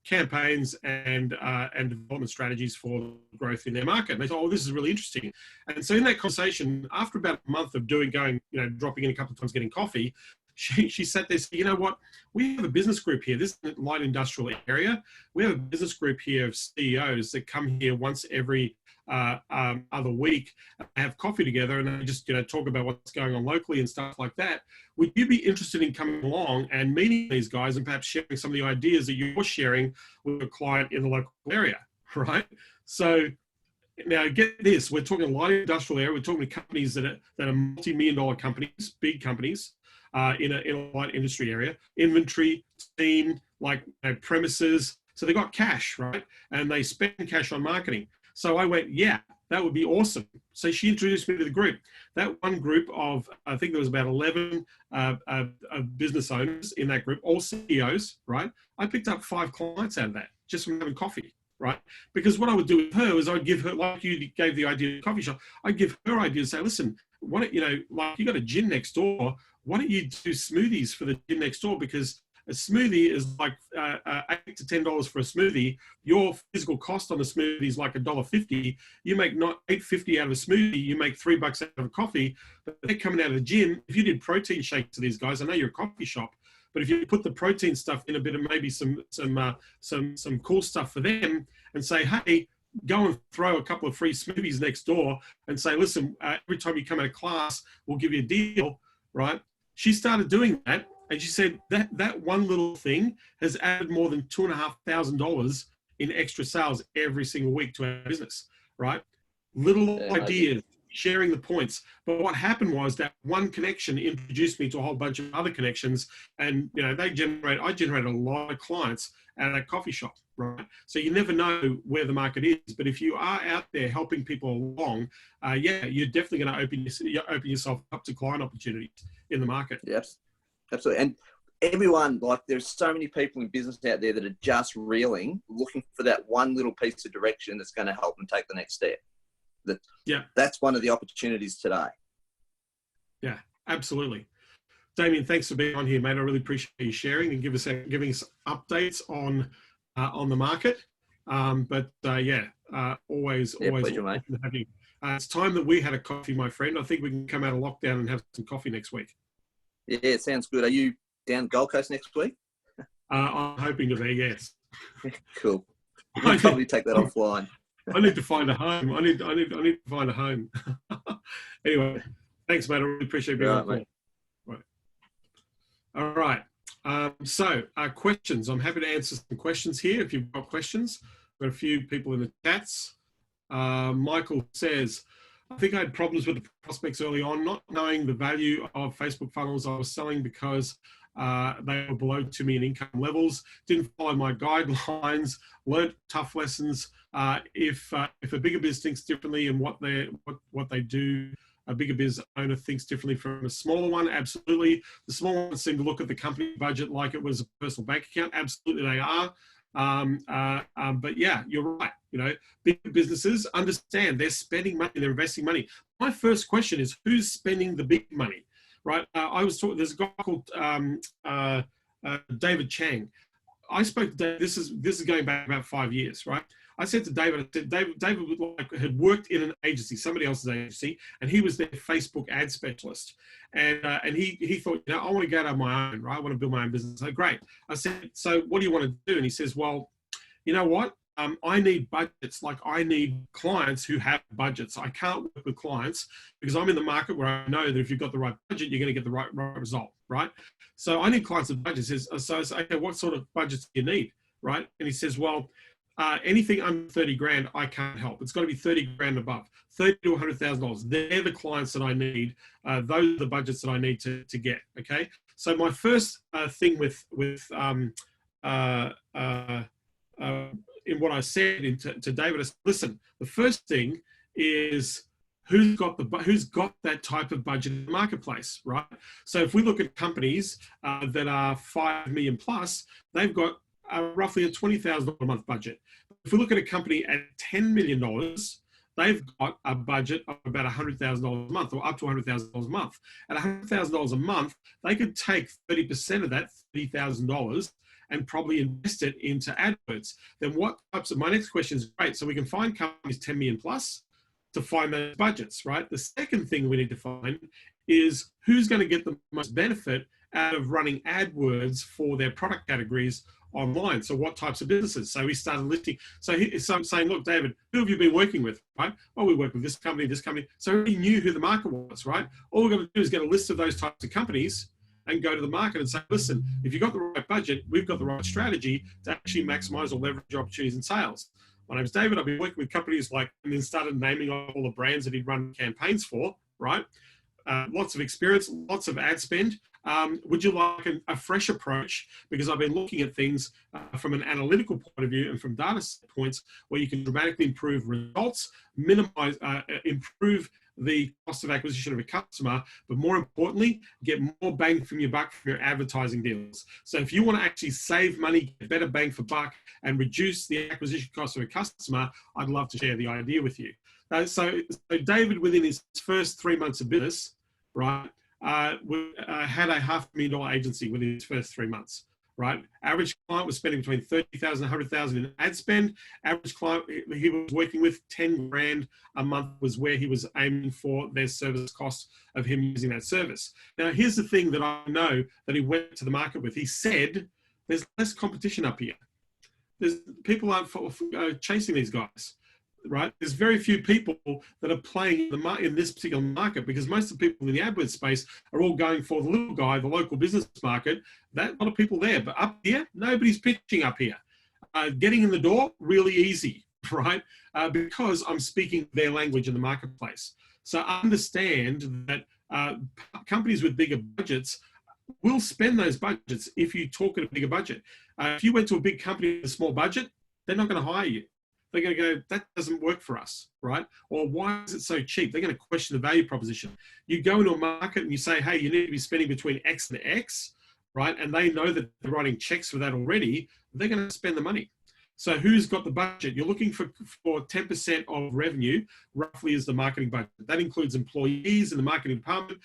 campaigns and development strategies for growth in their market. And they thought, oh, this is really interesting. And so in that conversation, after about a month of dropping in a couple of times, getting coffee, she sat there, said, you know what, we have a business group here. This is a light industrial area. We have a business group here of CEOs that come here once every other week, have coffee together, and they just talk about what's going on locally and stuff like that. Would you be interested in coming along and meeting these guys and perhaps sharing some of the ideas that you're sharing with a client in the local area, right? So now get this, we're talking light industrial area. We're talking to companies that are multi-million-dollar companies, big companies in a light industry area, inventory, team, premises. So they got cash, right? And they spend cash on marketing. So I went, yeah, that would be awesome. So she introduced me to the group. That one group of, I think there was about 11 business owners in that group, all CEOs, right? I picked up 5 clients out of that just from having coffee, right? Because what I would do with her was I'd give her, like you gave the idea of the coffee shop, I'd give her ideas, say, listen, why don't, you got a gym next door, why don't you do smoothies for the gym next door? Because a smoothie is like $8 to $10 for a smoothie. Your physical cost on a smoothie is like $1.50. You make not $8.50 out of a smoothie. You make $3 out of a coffee. But they're coming out of the gym. If you did protein shakes to these guys, I know you're a coffee shop, but if you put the protein stuff in a bit of maybe some cool stuff for them, and say, hey, go and throw a couple of free smoothies next door, and say, listen, every time you come out of class, we'll give you a deal, right? She started doing that. And she said that one little thing has added more than $2,500 in extra sales every single week to our business, right? Little ideas, sharing the points. But what happened was that one connection introduced me to a whole bunch of other connections. And, I generated a lot of clients at a coffee shop, right? So you never know where the market is. But if you are out there helping people along, you're definitely going to open yourself up to client opportunities in the market. Yes. Absolutely. And everyone, there's so many people in business out there that are just reeling, looking for that one little piece of direction that's going to help them take the next step. That's one of the opportunities today. Yeah, absolutely. Damien, thanks for being on here, mate. I really appreciate you sharing and giving us updates on the market. Always pleasure, mate. Have you. It's time that we had a coffee, my friend. I think we can come out of lockdown and have some coffee next week. Yeah, it sounds good. Are you down Gold Coast next week? I'm hoping to be, yes. Cool. I'll probably take that offline. I need to find a home. I need to find a home. Anyway, thanks, mate. I really appreciate being on the call. Right. All right. Questions. I'm happy to answer some questions here if you've got questions. I've got a few people in the chats. Michael says, I think I had problems with the prospects early on, not knowing the value of Facebook funnels. I was selling because they were below 2 million income levels, didn't follow my guidelines, learnt tough lessons. If a bigger biz thinks differently and what they do, a bigger biz owner thinks differently from a smaller one, absolutely. The smaller ones seem to look at the company budget like it was a personal bank account. Absolutely they are. But yeah, you're right. Big businesses understand they're spending money, they're investing money. My first question is, who's spending the big money, right? I was talking, there's a guy called David Chang. I spoke to David, this is going back about 5 years, right? I said to David, David had worked in an agency, somebody else's agency, and he was their Facebook ad specialist. And he thought, I want to go out on my own, right? I want to build my own business. So great. I said, so what do you want to do? And he says, well, you know what? I need budgets. I need clients who have budgets. I can't work with clients because I'm in the market where I know that if you've got the right budget, you're going to get the right result, right? So I need clients with budgets. So I say, okay, what sort of budgets do you need, right? And he says, well, anything under 30 grand, I can't help. It's got to be 30 grand above, $30,000 to $100,000. They're the clients that I need. Those are the budgets that I need to get. Okay. So my first thing in what I said to David is, listen, the first thing is who's got that type of budget in the marketplace, right? So if we look at companies that are 5 million plus, they've got roughly a $20,000 a month budget. If we look at a company at $10 million, they've got a budget of about $100,000 a month, or up to $100,000 a month. At $100,000 a month, they could take 30% of that $30,000 and probably invest it into AdWords. Then what types of, my next question is great. So we can find companies 10 million plus to find those budgets, right? The second thing we need to find is who's going to get the most benefit out of running AdWords for their product categories online. So what types of businesses? So we started listing. So I'm saying, look, David, who have you been working with, right? Oh, we work with this company, this company. So we knew who the market was, right? All we're going to do is get a list of those types of companies and go to the market and say, listen, if you've got the right budget, we've got the right strategy to actually maximize or leverage opportunities in sales. My name's David. I've been working with companies like, and then started naming all the brands that he'd run campaigns for, right? Lots of experience, lots of ad spend. Would you like a fresh approach? Because I've been looking at things from an analytical point of view and from data points where you can dramatically improve results, minimize, improve the cost of acquisition of a customer, but more importantly, get more bang from your buck from your advertising deals. So if you want to actually save money, get better bang for buck, and reduce the acquisition cost of a customer, I'd love to share the idea with you. So David, within his first 3 months of business, right, had a $500,000 agency within his first 3 months, right? Average client was spending between $30,000 and $100,000 in ad spend. Average client he was working with, 10 grand a month was where he was aiming for their service cost of him using that service. Now, here's the thing that I know that he went to the market with. He said, there's less competition up here. People aren't chasing these guys. Right, there's very few people that are playing in this particular market, because most of the people in the AdWords space are all going for the little guy, the local business market. That a lot of people there, but up here, nobody's pitching up here. Getting in the door, really easy, right? Because I'm speaking their language in the marketplace. So I understand that companies with bigger budgets will spend those budgets if you talk at a bigger budget. If you went to a big company with a small budget, they're not going to hire you. They're going to go, that doesn't work for us, right? Or why is it so cheap? They're going to question the value proposition. You go into a market and you say, hey, you need to be spending between X and X, right? And they know that they're writing checks for that already. They're going to spend the money. So who's got the budget? You're looking for 10% of revenue, roughly, is the marketing budget. That includes employees in the marketing department,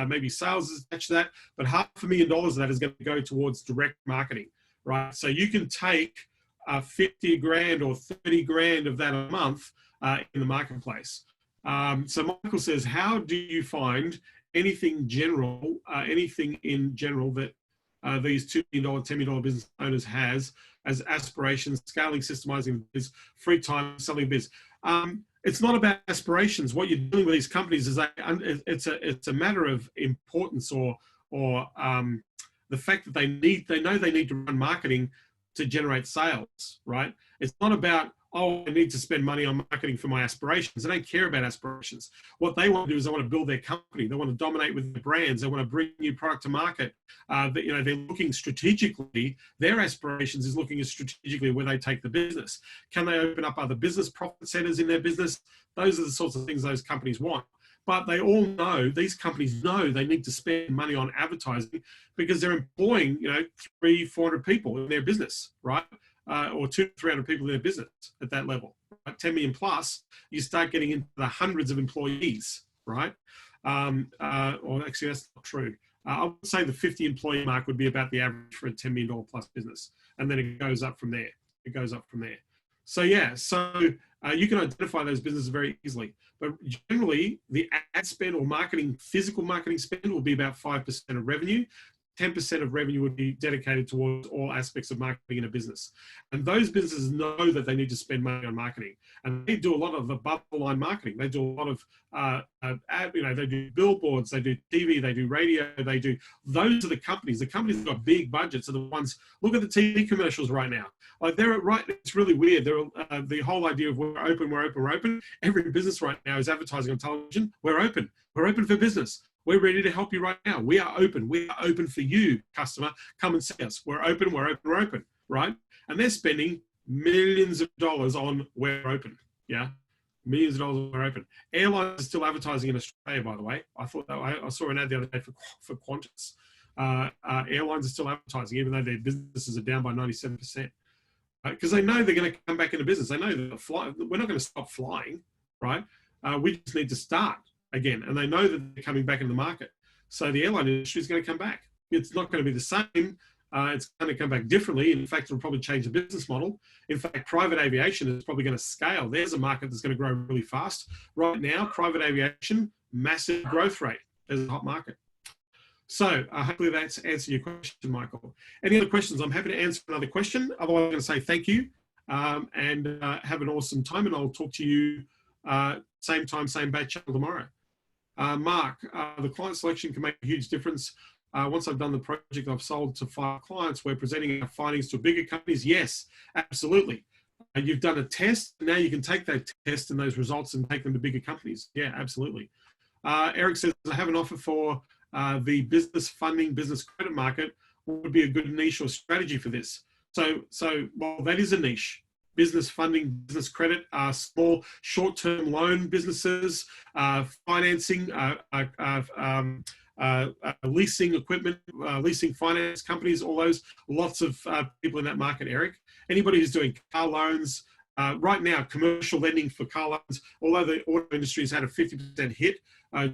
maybe sales is attached to that, but $500,000 of that is going to go towards direct marketing, right? So you can take 50 grand or 30 grand of that a month in the marketplace. So Michael says, how do you find anything in general that these $2 million, $10 million business owners has as aspirations, scaling, systemizing biz, free time, selling biz? It's not about aspirations. What you're doing with these companies is it's a matter of importance or the fact that they know they need to run marketing to generate sales, right? It's not about, oh, I need to spend money on marketing for my aspirations. They don't care about aspirations. What they want to do is they want to build their company. They want to dominate with their brands. They want to bring new product to market. They're looking strategically. Their aspirations is looking strategically where they take the business. Can they open up other business profit centers in their business? Those are the sorts of things those companies want. But they all know, these companies know they need to spend money on advertising because they're employing, 300-400 people in their business, right? Or 200-300 people in their business at that level, right? 10 million plus, you start getting into the hundreds of employees, right? Or actually, that's not true. I would say the 50 employee mark would be about the average for a $10 million plus business. And then it goes up from there. So yeah, you can identify those businesses very easily. But generally, the ad spend or physical marketing spend will be about 5% of revenue. 10% of revenue would be dedicated towards all aspects of marketing in a business. And those businesses know that they need to spend money on marketing. And they do a lot of above the line marketing. They do a lot of, they do billboards, they do TV, they do radio, those are the companies. The companies that got big budgets are the ones, look at the TV commercials right now. Like it's really weird. The whole idea of we're open. Every business right now is advertising on television. We're open for business. We're ready to help you right now. We are open. We are open for you, customer. Come and see us. We're open, right? And they're spending millions of dollars on we're open, yeah? Millions of dollars on we're open. Airlines are still advertising in Australia, by the way. I saw an ad the other day for Qantas. Airlines are still advertising, even though their businesses are down by 97%. Because they know they're going to come back into business. They know that we're not going to stop flying, right? We just need to start again, and they know that they're coming back in the market. So the airline industry is going to come back. It's not going to be the same It's going to come back differently. In fact, it'll probably change the business model. In fact, private aviation is probably going to scale. There's a market that's going to grow really fast. Right now, private aviation, massive growth rate. There's a hot market. So hopefully that's answered your question, Michael. Any other questions? I'm happy to answer another question. Otherwise, I'm going to say thank you and have an awesome time. And I'll talk to you same time, same bad channel tomorrow. Mark, the client selection can make a huge difference. Once I've done the project, I've sold to 5 clients. We're presenting our findings to bigger companies. Yes, absolutely. You've done a test. Now you can take that test and those results and take them to bigger companies. Yeah, absolutely. Eric says, I have an offer for the business funding, business credit market. What would be a good niche or strategy for this? So well, that is a niche. Business funding, business credit, small short-term loan businesses, financing, leasing equipment, leasing finance companies, all those, lots of people in that market, Eric. Anybody who's doing car loans, right now, commercial lending for car loans, although the auto industry has had a 50% hit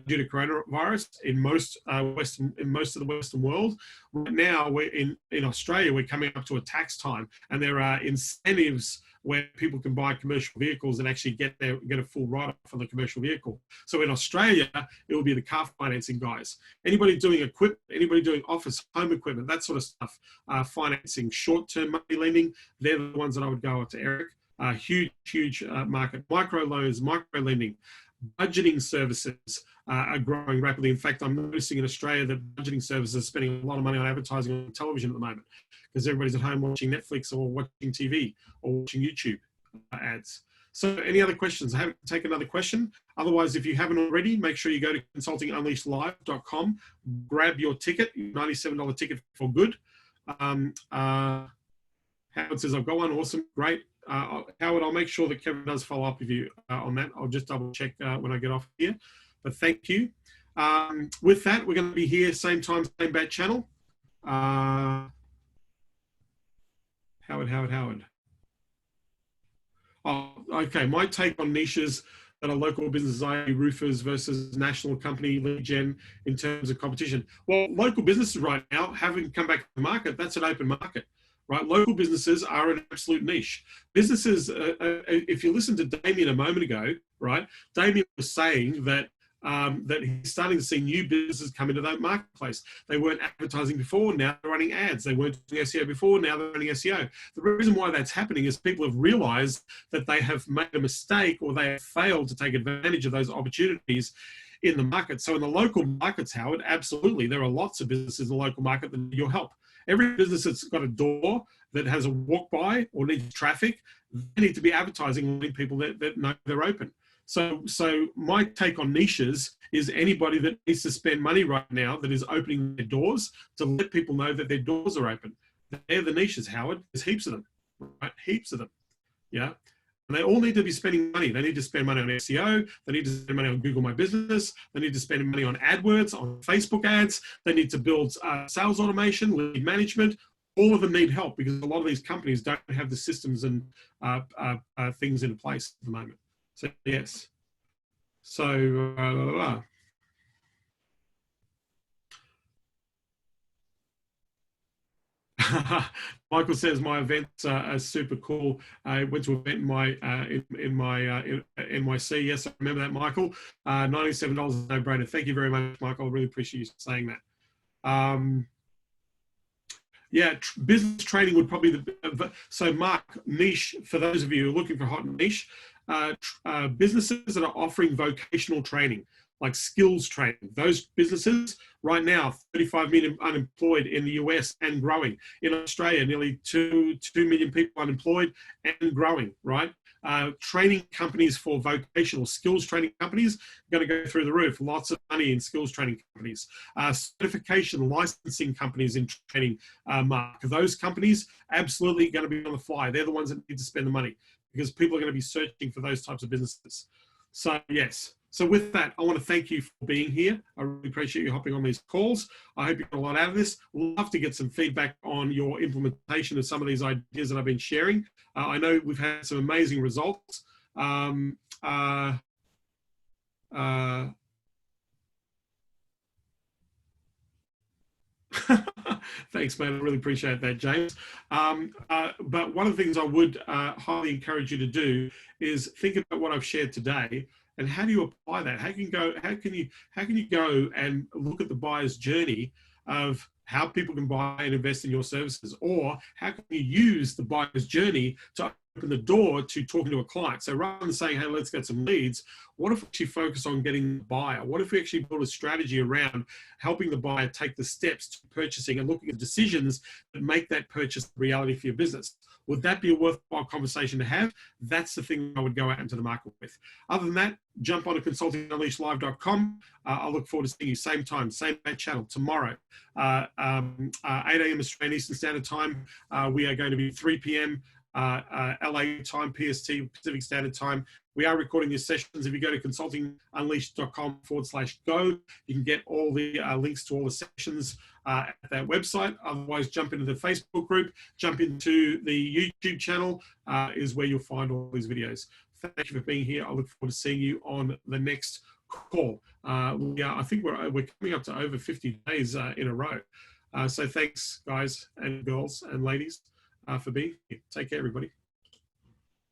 due to coronavirus in most of the Western world. Right now, we're in Australia, we're coming up to a tax time, and there are incentives where people can buy commercial vehicles and actually get a full write-off on the commercial vehicle. So in Australia, it will be the car financing guys. Anybody doing equipment, anybody doing office, home equipment, that sort of stuff, financing, short-term money lending, they're the ones that I would go to, Eric. Huge market. Micro loans, micro lending, budgeting services are growing rapidly. In fact, I'm noticing in Australia that budgeting services are spending a lot of money on advertising on television at the moment because everybody's at home watching Netflix or watching TV or watching YouTube ads. So any other questions? I haven't taken another question. Otherwise, if you haven't already, make sure you go to consultingunleashedlive.com, grab your ticket, $97 ticket for good. Howard says, I've got one. Awesome. Great. Howard, I'll make sure that Kevin does follow up with you on that. I'll just double check when I get off here. But thank you. With that, we're going to be here same time, same bat channel. Howard. Oh, okay. My take on niches that are local businesses, i.e. roofers versus national company lead gen in terms of competition. Well, local businesses right now haven't come back to the market. That's an open market. Right, local businesses are an absolute niche. Businesses, if you listened to Damien a moment ago, right, Damien was saying that that he's starting to see new businesses come into that marketplace. They weren't advertising before, now they're running ads. They weren't doing SEO before, now they're running SEO. The reason why that's happening is people have realized that they have made a mistake or they have failed to take advantage of those opportunities in the market. So in the local markets, Howard, absolutely, there are lots of businesses in the local market that need your help. Every business that's got a door that has a walk by or needs traffic, they need to be advertising letting people that know they're open. So my take on niches is anybody that needs to spend money right now that is opening their doors to let people know that their doors are open. They're the niches, Howard. There's heaps of them, right? Heaps of them, yeah? And they all need to be spending money. They need to spend money on SEO. They need to spend money on Google My Business. They need to spend money on AdWords, on Facebook ads. They need to build sales automation, lead management. All of them need help because a lot of these companies don't have the systems and things in place at the moment. So, yes. So, Michael says my events are super cool. I went to an event in my NYC. Yes, I remember that, Michael. $97 is a no-brainer. Thank you very much, Michael. I really appreciate you saying that. Yeah, business training would probably so Mark, niche for those of you who are looking for hot niche, businesses that are offering vocational training, like skills training. Those businesses right now, 35 million unemployed in the US and growing. In Australia, nearly 2 million people unemployed and growing, right? Training companies for vocational skills training companies are going to go through the roof. Lots of money in skills training companies. Certification licensing companies in training, Mark. Those companies absolutely going to be on the fly. They're the ones that need to spend the money because people are going to be searching for those types of businesses. So yes. So with that, I want to thank you for being here. I really appreciate you hopping on these calls. I hope you got a lot out of this. Love to get some feedback on your implementation of some of these ideas that I've been sharing. I know we've had some amazing results. Thanks, man. I really appreciate that, James. But one of the things I would highly encourage you to do is think about what I've shared today, and how do you apply that? How can you go and look at the buyer's journey of how people can buy and invest in your services, or how can you use the buyer's journey to open the door to talking to a client? So rather than saying, hey, let's get some leads, what if we actually focus on getting the buyer? What if we actually build a strategy around helping the buyer take the steps to purchasing and looking at decisions that make that purchase a reality for your business? Would that be a worthwhile conversation to have? That's the thing I would go out into the market with. Other than that, jump on to consultingunleashedlive.com. I look forward to seeing you same time, same channel tomorrow, 8 a.m. Australian Eastern Standard Time. We are going to be 3 p.m. LA time, PST, Pacific Standard Time. We are recording these sessions. If you go to consultingunleashed.com/go, you can get all the links to all the sessions at that website. Otherwise, jump into the Facebook group, jump into the YouTube channel, is where you'll find all these videos. Thank you for being here. I look forward to seeing you on the next call. I think we're coming up to over 50 days in a row. So thanks, guys and girls and ladies, for being here. Take care, everybody.